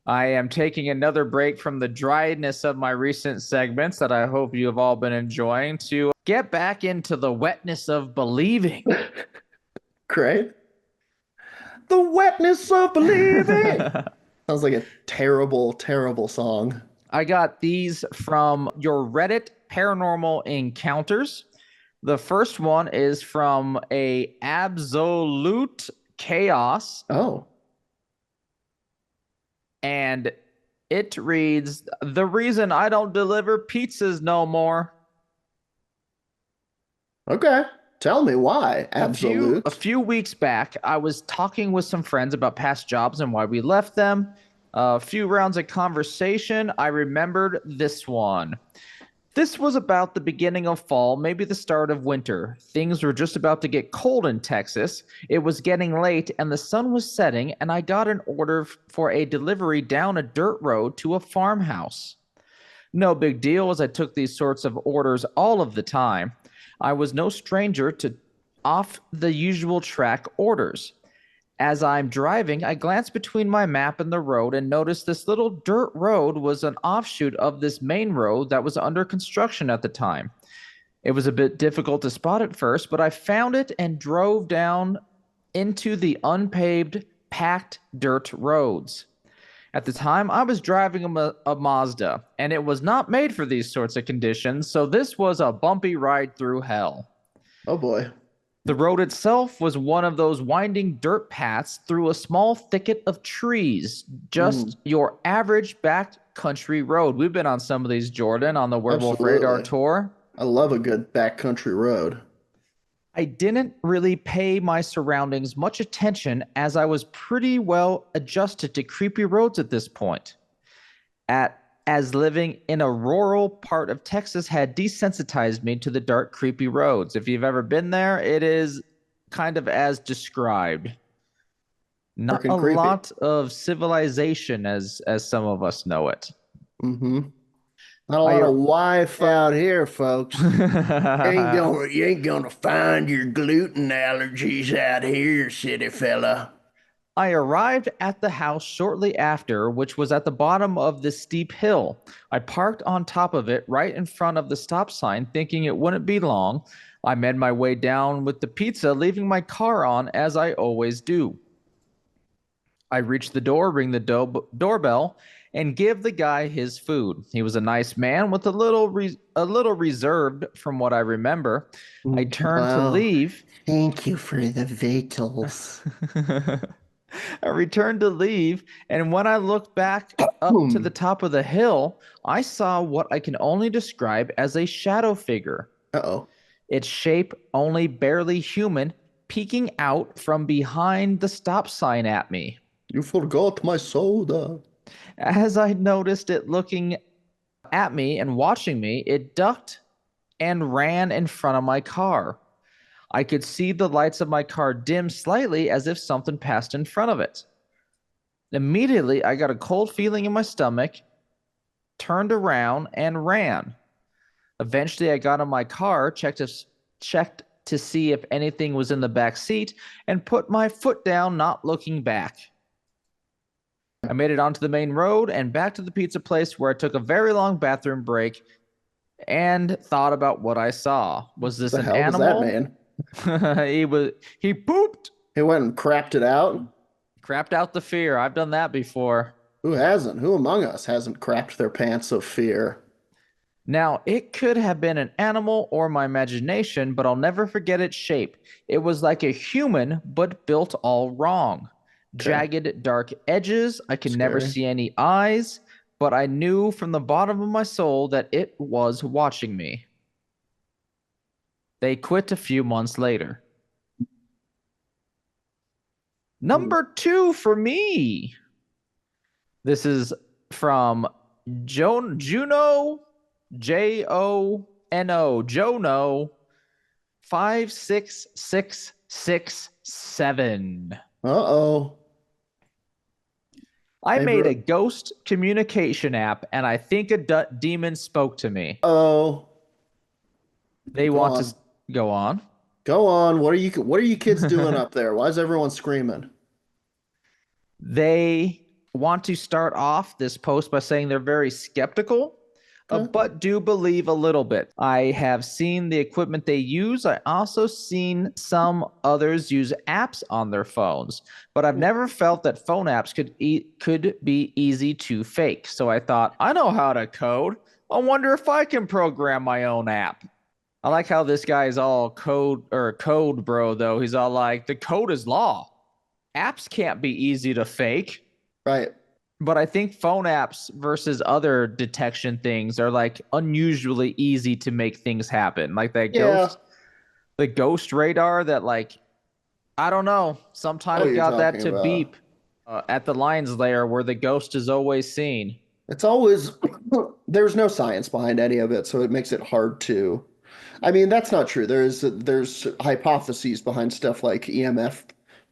I am taking another break from the dryness of my recent segments that I hope you have all been enjoying to get back into the wetness of believing. Great. The wetness of believing. Sounds like a terrible, terrible song. I got these from your Reddit paranormal encounters. The first one is from a Absolute Chaos, Oh, and it reads, "The reason I don't deliver pizzas no more." okay. Tell me why. A Absolute. few weeks back, I was talking with some friends about past jobs and why we left them. A few rounds of conversation, I remembered this one. This was about the beginning of fall, maybe the start of winter. Things were just about to get cold in Texas. It was getting late and the sun was setting, and I got an order for a delivery down a dirt road to a farmhouse. No big deal, as I took these sorts of orders all of the time. I was no stranger to off the usual track orders. As I'm driving, I glanced between my map and the road and noticed this little dirt road was an offshoot of this main road that was under construction at the time. It was a bit difficult to spot at first, but I found it and drove down into the unpaved, packed dirt roads. At the time, I was driving a Mazda, and it was not made for these sorts of conditions, so this was a bumpy ride through hell. Oh boy. The road itself was one of those winding dirt paths through a small thicket of trees, Mm, just your average backcountry road. We've been on some of these, Jordan, on the Werewolf Radar absolutely. tour. I love a good backcountry road. I didn't really pay my surroundings much attention as I was pretty well adjusted to creepy roads at this point. At as living in a rural part of Texas had desensitized me to the dark, creepy roads. If you've ever been there, it is kind of as described. Not Dark and a creepy. lot of civilization as some of us know it. Mm-hmm. Not a lot I of Wi-Fi out here, folks. You ain't gonna find your gluten allergies out here, city fella. I arrived at the house shortly after, which was at the bottom of this steep hill. I parked on top of it right in front of the stop sign, thinking it wouldn't be long. I made my way down with the pizza, leaving my car on as I always do. I reach the door, ring the doorbell, and give the guy his food. He was a nice man with a little reserved from what I remember. I turned to Oh, leave. thank you for the vitals. I returned to leave, and when I looked back up to the top of the hill, I saw what I can only describe as a shadow figure. Uh-oh. Its shape only barely human, peeking out from behind the stop sign at me. You forgot my soda. As I noticed it looking at me and watching me, it ducked and ran in front of my car. I could see the lights of my car dim slightly as if something passed in front of it. Immediately, I got a cold feeling in my stomach, turned around, and ran. Eventually, I got in my car, checked to see if anything was in the back seat, and put my foot down, not looking back. I made it onto the main road and back to the pizza place where I took a very long bathroom break and thought about what I saw. Was What this the an hell was that, animal? man? He pooped, He went and crapped it out? crapped out the fear. I've done that before. Who hasn't? Who among us hasn't crapped their pants of fear? Now, it could have been an animal or my imagination, but I'll never forget its shape. It was like a human, but built all wrong. Okay. Jagged, dark edges. I could never Scary. see any eyes, but I knew from the bottom of my soul that it was watching me. They quit a few months later. Hmm. Number two for me. This is from Juno, Jono, Jono 56667. Uh-oh. I Hey, made bro. a ghost communication app, and I think a demon spoke to me. Oh, They go want to on. go on. Go on. What are you kids doing up there? Why is everyone screaming? They want to start off this post by saying they're very skeptical, Okay. but do believe a little bit. I have seen the equipment they use. I also seen some others use apps on their phones, but I've never felt that phone apps could be easy to fake. So I thought, I know how to code. I wonder if I can program my own app. I like how this guy is all code bro though. He's all like, the code is law. Apps can't be easy to fake. Right. But I think phone apps versus other detection things are like unusually easy to make things happen. Like that Yeah. the ghost radar that like I don't know. Oh, Sometimes you're got that talking to about. beep at the lines layer where the ghost is always seen. It's always there's no science behind any of it, so it makes it hard to. I mean, that's not true. There's hypotheses behind stuff like EMF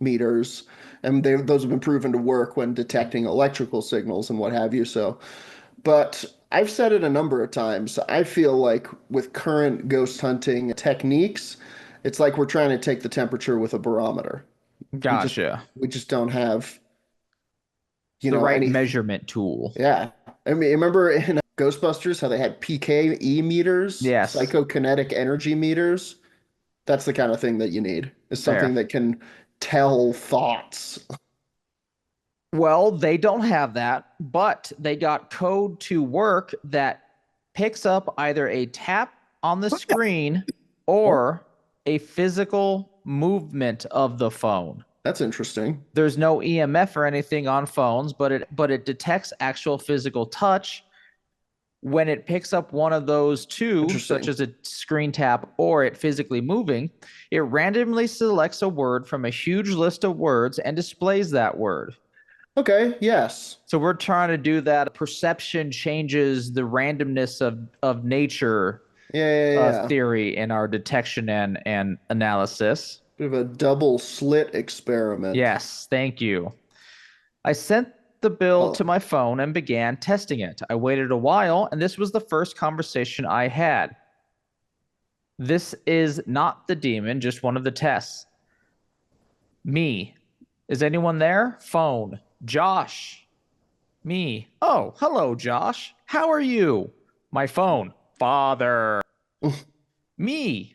meters, and those have been proven to work when detecting electrical signals and what have you. So, but I've said it a number of times. I feel like with current ghost hunting techniques, it's like we're trying to take the temperature with a barometer. We just Gotcha. we just don't have, The right any. measurement tool. Yeah. I mean, remember in Ghostbusters how they had PKE meters, Yes. psychokinetic energy meters? That's the kind of thing that you need. Is Fair. something that can tell thoughts. Well, they don't have that, but they got code to work that picks up either a tap on the screen Oh, or a physical movement of the phone. that's interesting. There's no EMF or anything on phones, but it detects actual physical touch. When it picks up one of those two, such Interesting. as a screen tap or it physically moving, it randomly selects a word from a huge list of words and displays that word. Okay, yes. So we're trying to do that. Perception changes the randomness of nature Yeah, yeah, yeah. theory in our detection and analysis. Bit of a double slit experiment. Yes, thank you. I sent the bill to Oh, my phone and began testing it. I waited a while, and this was the first conversation I had. This is not the demon, just one of the tests. Me. Is anyone there? Phone. Josh. Me. Oh, hello, Josh. How are you? My phone. Father. Me.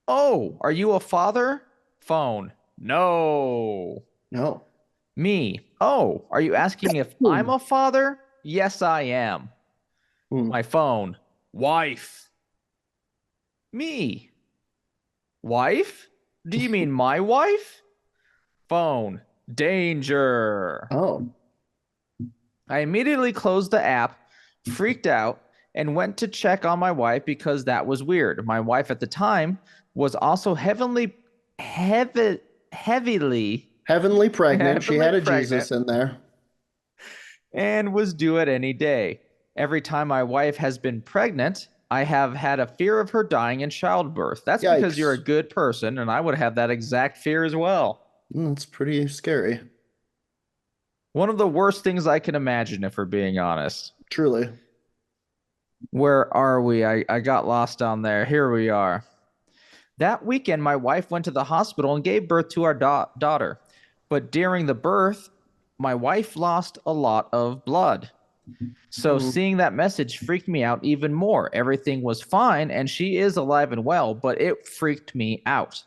Oh, are you a father? Phone. No. no. Me. Oh, are you asking if I'm Hmm. a father? Yes, I am. Hmm. My phone. Wife. Me. Wife? Do you mean my wife? Phone. Danger. Oh. I immediately closed the app, freaked out, and went to check on my wife because that was weird. My wife at the time was also heavy, heavily, Heavenly pregnant. She heavily had a pregnant Jesus in there. and was due at any day. Every time my wife has been pregnant, I have had a fear of her dying in childbirth. That's because you're a Yikes. good person, and I would have that exact fear as well. That's pretty scary. One of the worst things I can imagine, if we're being honest. Truly. Where are we? I got lost down there. Here we are. That weekend, my wife went to the hospital and gave birth to our daughter. But during the birth, my wife lost a lot of blood. So Hmm. seeing that message freaked me out even more. Everything was fine and she is alive and well, but it freaked me out.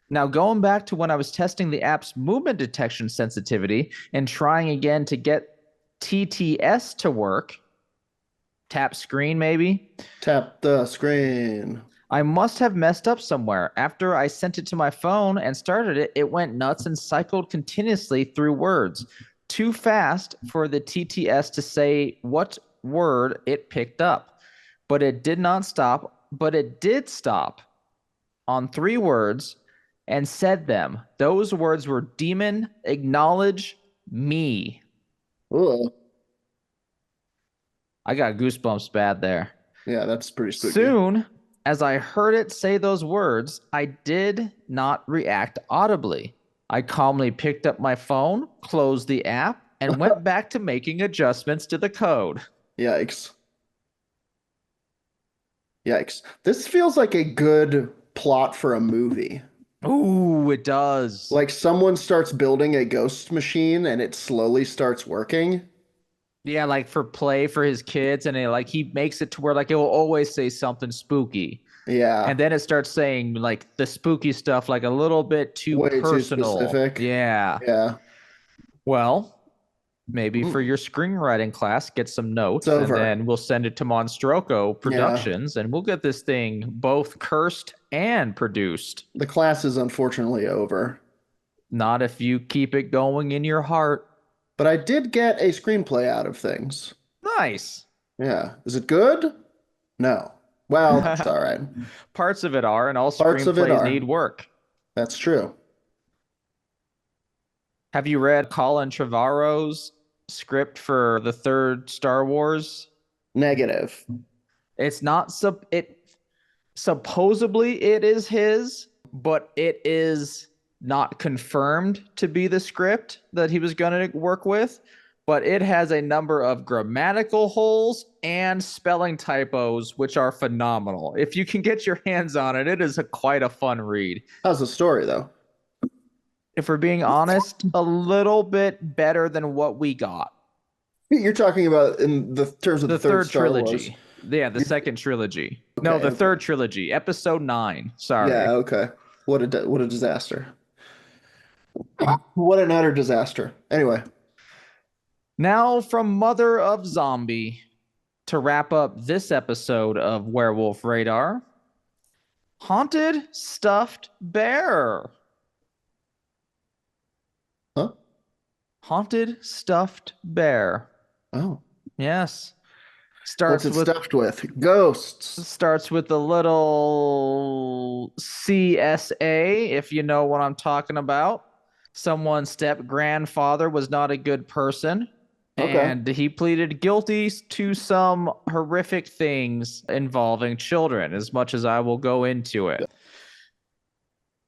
Now, going back to when I was testing the app's movement detection sensitivity and trying again to get TTS to work, tap screen maybe, Tap the screen. I must have messed up somewhere. After I sent it to my phone and started it, it went nuts and cycled continuously through words. Too fast for the TTS to say what word it picked up. But it did not stop, but it did stop on three words and said them. Those words were demon, acknowledge, me. Oh, I got goosebumps bad there. yeah, that's pretty spooky. Soon as I heard it say those words, I did not react audibly. I calmly picked up my phone, closed the app, and went back to making adjustments to the code. Yikes. Yikes. This feels like a good plot for a movie. Ooh, it does. Like someone starts building a ghost machine and it slowly starts working. Yeah, like for play for his kids, and he makes it to where like it will always say something spooky. Yeah, And then it starts saying like the spooky stuff like a little bit too way too personal. specific. Yeah. Yeah. Well, Maybe for Mm, your screenwriting class, get some it's notes, and over. then we'll send it to Monstroco Yeah. Productions, and we'll get this thing both cursed and produced. The class is unfortunately over. Not if you keep it going in your heart. But I did get a screenplay out of things. Nice. Yeah. Is it good? No. Well, that's all right. Parts of it are, and all Parts of it screenplays need are. work. That's true. Have you read Colin Trevorrow's script for the third Star Wars? Negative. It's not sub it supposedly it is his, but it is not confirmed to be the script that he was going to work with. But it has a number of grammatical holes and spelling typos, which are phenomenal. If you can get your hands on it, it is quite a fun read. How's the story, though? If we're being honest, a little bit better than what we got. You're talking about in the terms of the The third third Star Wars. trilogy. Yeah, the You're, second trilogy. No, okay, the okay. third trilogy, episode 9. Yeah, Sorry. okay. What a disaster. What an utter disaster. Anyway, Now, from Mother of Zombie, to wrap up this episode of Werewolf Radar, Haunted Stuffed Bear. huh? Haunted Stuffed Bear. Oh. Yes. What's Starts it with stuffed with? Ghosts. starts with a little CSA, if you know what I'm talking about. Someone's step grandfather was not a good person, Okay. and he pleaded guilty to some horrific things involving children, as much as I will go into it.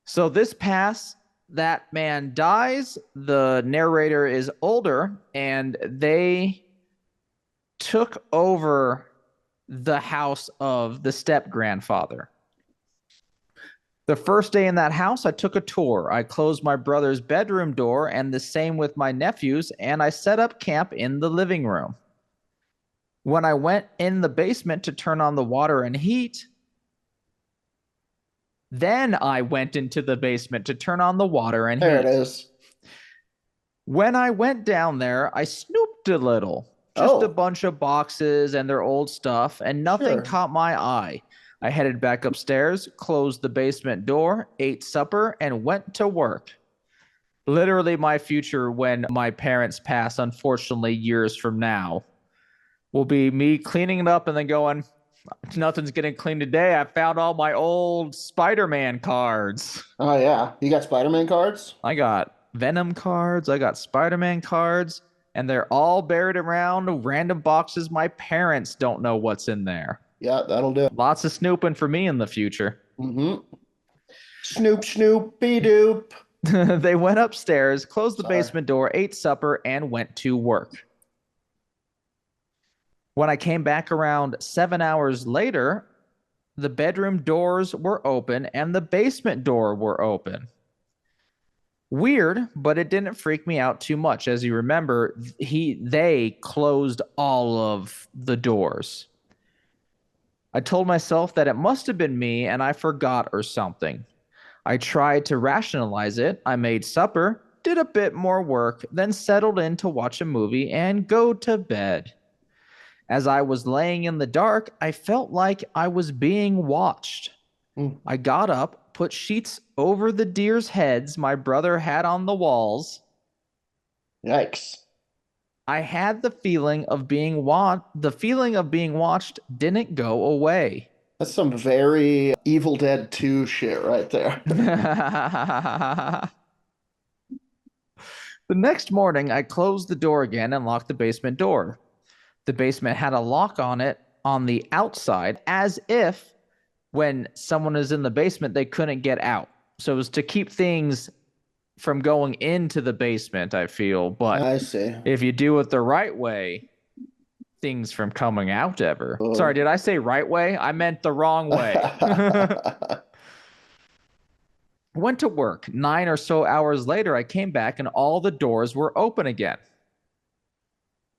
So this pass, that man dies. The narrator is older, and they took over the house of the step grandfather. The first day in that house, I took a tour. I closed my brother's bedroom door, and the same with my nephews, and I set up camp in the living room. When I went in the basement to turn on the water and heat, then I went into the basement to turn on the water and There it heat. is. When I went down there, I snooped a little, just a Oh, bunch of boxes and their old stuff, and nothing sure. caught my eye. I headed back upstairs, closed the basement door, ate supper, and went to work. Literally, my future when my parents pass, unfortunately, years from now, will be me cleaning it up and then going, nothing's getting cleaned today. I found all my old Spider-Man cards. Oh yeah. You got Spider-Man cards? I got Venom cards, I got Spider-Man cards, and they're all buried around random boxes. My parents don't know what's in there. Yeah, that'll do. Lots of snooping for me in the future. Mm-hmm. Snoop, snoop, be doop. They went upstairs, closed the Sorry. basement door, ate supper, and went to work. When I came back around 7 hours later, the bedroom doors were open and the basement door were open. Weird, but it didn't freak me out too much. As you remember, they closed all of the doors. I told myself that it must have been me and I forgot or something. I tried to rationalize it. I made supper, did a bit more work, then settled in to watch a movie and go to bed. As I was laying in the dark, I felt like I was being watched. Mm, I got up, put sheets over the deer's heads my brother had on the walls. Yikes. I had the feeling of being watched didn't go away. That's some very Evil Dead 2 shit right there. The next morning, I closed the door again and locked the basement door. The basement had a lock on it on the outside, as if when someone is in the basement, they couldn't get out. So it was to keep things from going into the basement, I feel. But I see. if you do it the right way, things from coming out ever. Sorry, Oh. did I say right way? I meant the wrong way. Went to work. 9 or so hours later, I came back and all the doors were open again.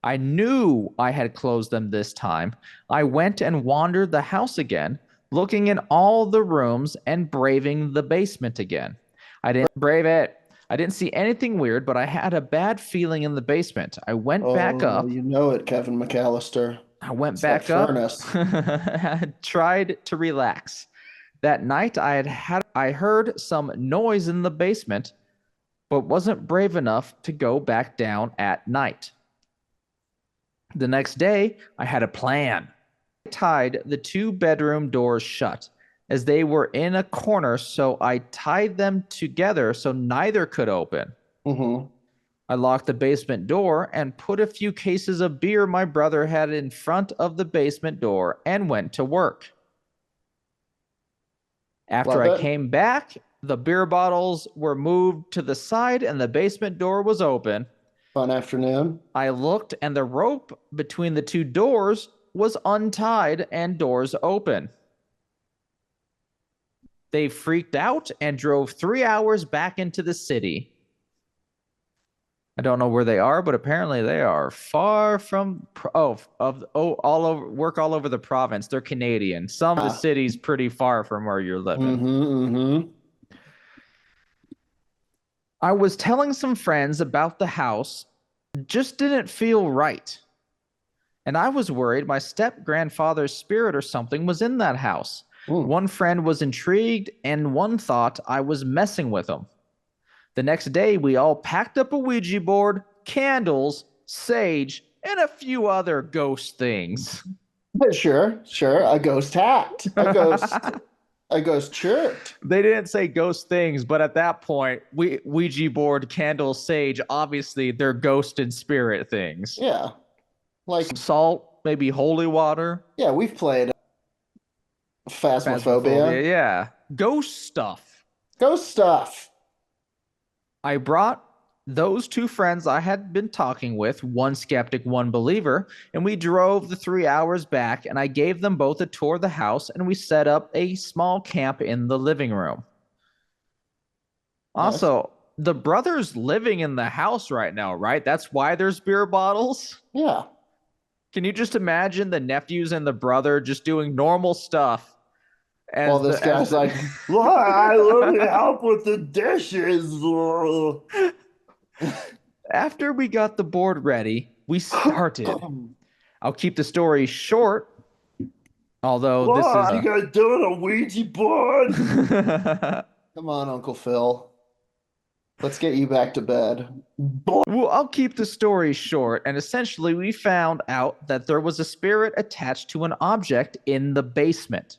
I knew I had closed them this time. I went and wandered the house again, looking in all the rooms and braving the basement again. I didn't brave it. I didn't see anything weird, but I had a bad feeling in the basement. I went back Oh, up. you know it, Kevin McAllister. I went It's that back up. furnace. I tried to relax. That night I heard some noise in the basement, but wasn't brave enough to go back down at night. The next day, I had a plan. I tied the two bedroom doors shut as they were in a corner, so I tied them together so neither could open. Mm-hmm. I locked the basement door and put a few cases of beer my brother had in front of the basement door and went to work. After Love I it. came back, the beer bottles were moved to the side and the basement door was open. Fun afternoon. I looked and the rope between the two doors was untied and doors open. They freaked out and drove 3 hours back into the city. I don't know where they are, but apparently they are far from all over work all over the province. They're Canadian. Some of the Ah. cities pretty far from where you're living. Mm-hmm, mm-hmm. I was telling some friends about the house, just didn't feel right. And I was worried my step grandfather's spirit or something was in that house. Mm. One friend was intrigued, and one thought I was messing with him. The next day, we all packed up a Ouija board, candles, sage, and a few other ghost things. Sure, sure. A ghost hat. A ghost shirt. They didn't say ghost things, but at that point, Ouija board, candles, sage, obviously they're ghost and spirit things. Yeah. Like, Salt, maybe holy water. yeah, we've played Phasmophobia, Phasmophobia. yeah. Ghost stuff. Ghost stuff. I brought those two friends I had been talking with, one skeptic, one believer, and we drove the 3 hours back, and I gave them both a tour of the house, and we set up a small camp in the living room. Nice. Also, the brother's living in the house right now, right? That's why there's beer bottles. Yeah. Can you just imagine the nephews and the brother just doing normal stuff? While this guy's like, let me help with the dishes. After we got the board ready, we started. I'll keep the story short, although this is. You guys doing a Ouija board? Come on, Uncle Phil. Let's get you back to bed. Well, I'll keep the story short, and essentially, we found out that there was a spirit attached to an object in the basement.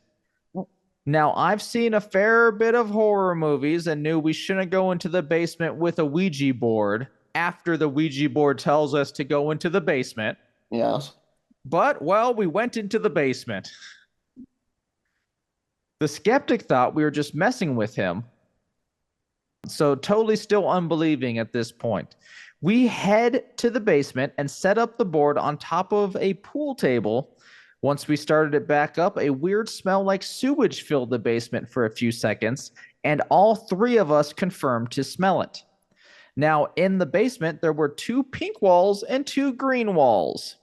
Now, I've seen a fair bit of horror movies and knew we shouldn't go into the basement with a Ouija board after the Ouija board tells us to go into the basement. Yes. But, well, we went into the basement. The skeptic thought we were just messing with him. So, totally still unbelieving at this point. We head to the basement and set up the board on top of a pool table. Once we started it back up, a weird smell like sewage filled the basement for a few seconds, and all three of us confirmed to smell it. Now, in the basement, there were 2 pink walls and 2 green walls.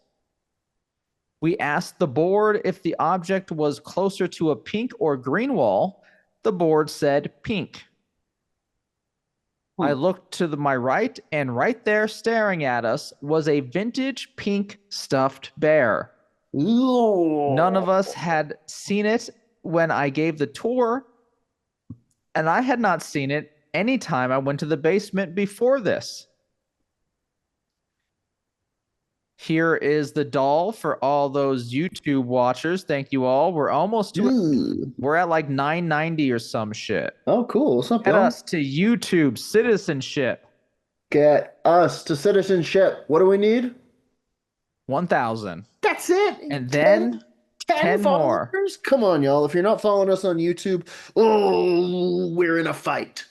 We asked the board if the object was closer to a pink or green wall. The board said pink. I looked to my right, and right there staring at us was a vintage pink stuffed bear. Ooh. None of us had seen it when I gave the tour, and I had not seen it any time I went to the basement before this. Here is the doll for all those YouTube watchers. Thank you all. We're almost to it. We're at like 990 or some shit. Oh, cool. What's up, Get y'all? us to YouTube citizenship. Get us to citizenship. What do we need? 1,000. That's it. And then 10 more. followers? Come on, y'all. If you're not following us on YouTube, oh, we're in a fight.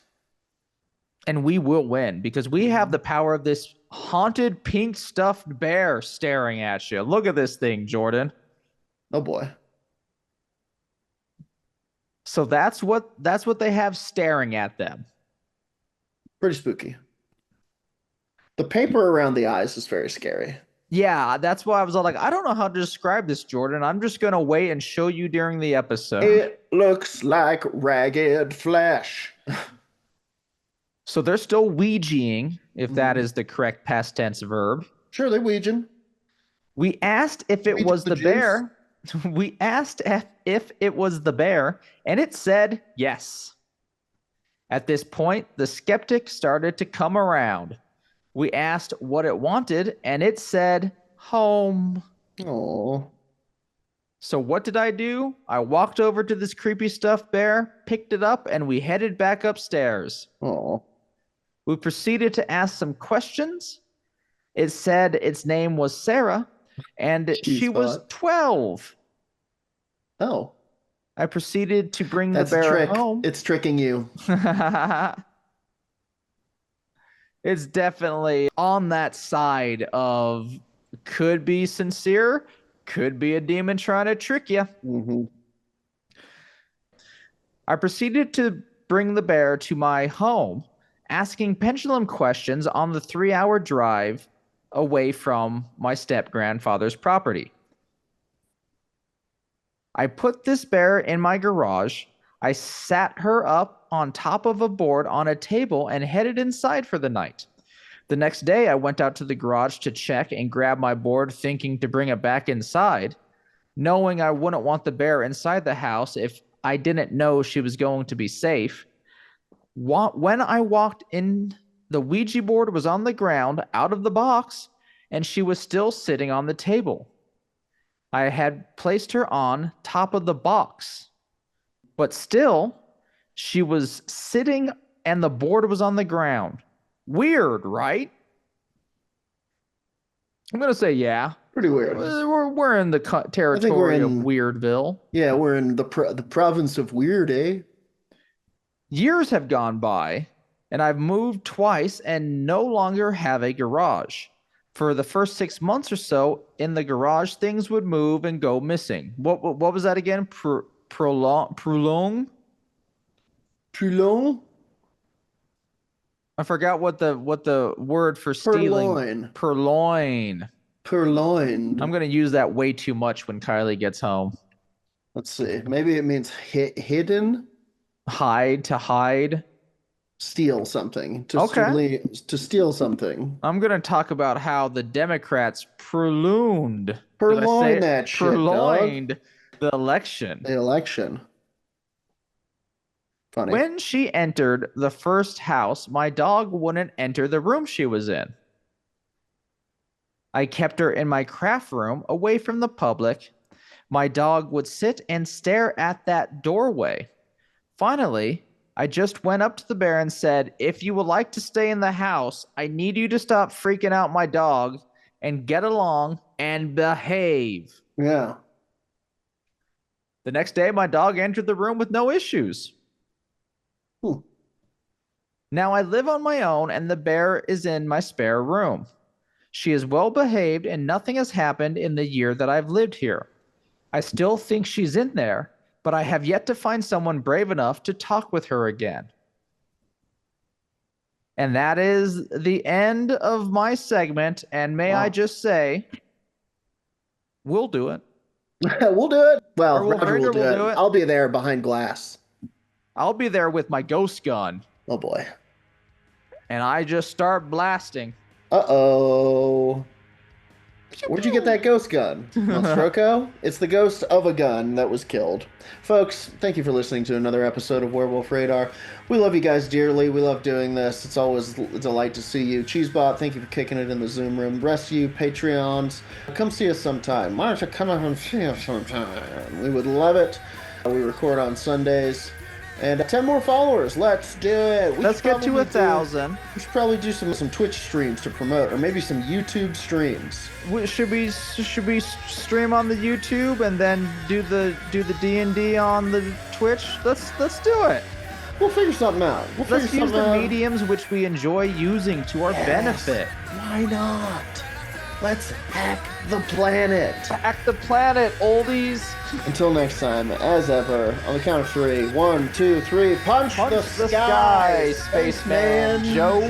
And we will win because we have the power of this haunted pink stuffed bear staring at you. Look at this thing, Jordan. Oh boy. So that's what they have staring at them. Pretty spooky. The paper around the eyes is very scary. Yeah, that's why I was all like, I don't know how to describe this, Jordan. I'm just going to wait and show you during the episode. It looks like ragged flesh. So they're still Ouijaing, if that is the correct past tense verb. Sure, they're Ouijin. We asked if it Ouija was the the juice? bear. We asked if it was the bear, and it said yes. At this point, the skeptic started to come around. We asked what it wanted, and it said home. Oh. So what did I do? I walked over to this creepy stuffed bear, picked it up, and we headed back upstairs. Oh. We proceeded to ask some questions. It said its name was Sarah, and she was 12. Oh. I proceeded to bring That's the a bear trick. home. It's tricking you. It's definitely on that side of could be sincere, could be a demon trying to trick you. Mm-hmm. I proceeded to bring the bear to my home, asking pendulum questions on the 3-hour drive away from my step-grandfather's property. I put this bear in my garage. I sat her up on top of a board on a table and headed inside for the night. The next day, I went out to the garage to check and grab my board, thinking to bring it back inside, knowing I wouldn't want the bear inside the house if I didn't know she was going to be safe. When I walked in, the Ouija board was on the ground out of the box, and she was still sitting on the table. I had placed her on top of the box, but still, she was sitting and the board was on the ground. Weird, right? I'm going to say yeah. Pretty weird. We're in the territory of Weirdville. Yeah, we're in the province of Weird, eh? Years have gone by, and I've moved twice and no longer have a garage. For the first 6 months or so, in the garage, things would move and go missing. What was that again? Prolong? Prolong? I forgot what the word for stealing. Purloin. Purloined. I'm gonna use that way too much when Kylie gets home. Let's see. Maybe it means hidden. To hide. Steal something. To steal something. I'm gonna talk about how the Democrats purloined the election. The election. Funny. When she entered the first house, my dog wouldn't enter the room she was in. I kept her in my craft room away from the public. My dog would sit and stare at that doorway. Finally, I just went up to the bear and said, if you would like to stay in the house, I need you to stop freaking out my dog and get along and behave. Yeah. The next day, my dog entered the room with no issues. Now I live on my own and the bear is in my spare room. She is well behaved and nothing has happened in the year that I've lived here. I still think she's in there, but I have yet to find someone brave enough to talk with her again. And that is the end of my segment. And may I just say, we'll do it. We'll do it. Well, Roger will do it. I'll be there behind glass. I'll be there with my ghost gun. Oh, boy. And I just start blasting. Uh-oh. Where'd you get that ghost gun? Nostroco? It's the ghost of a gun that was killed. Folks, thank you for listening to another episode of Werewolf Radar. We love you guys dearly. We love doing this. It's always a delight to see you. Cheesebot, thank you for kicking it in the Zoom room. The rest of you, Patreons, come see us sometime. Why don't you come up and see us sometime? We would love it. We record on Sundays. And 10 more followers. Let's do it. Let's get to 1,000. We should probably do some Twitch streams to promote, or maybe some YouTube streams. Should we stream on the YouTube and then do the D&D on the Twitch? Let's do it. We'll figure something out. Let's use the mediums which we enjoy using to our benefit. Why not? Let's hack the planet. Hack the planet, oldies. Until next time, as ever, on the count of 3. 1, 2, 3. Punch the sky, Spaceman Joe.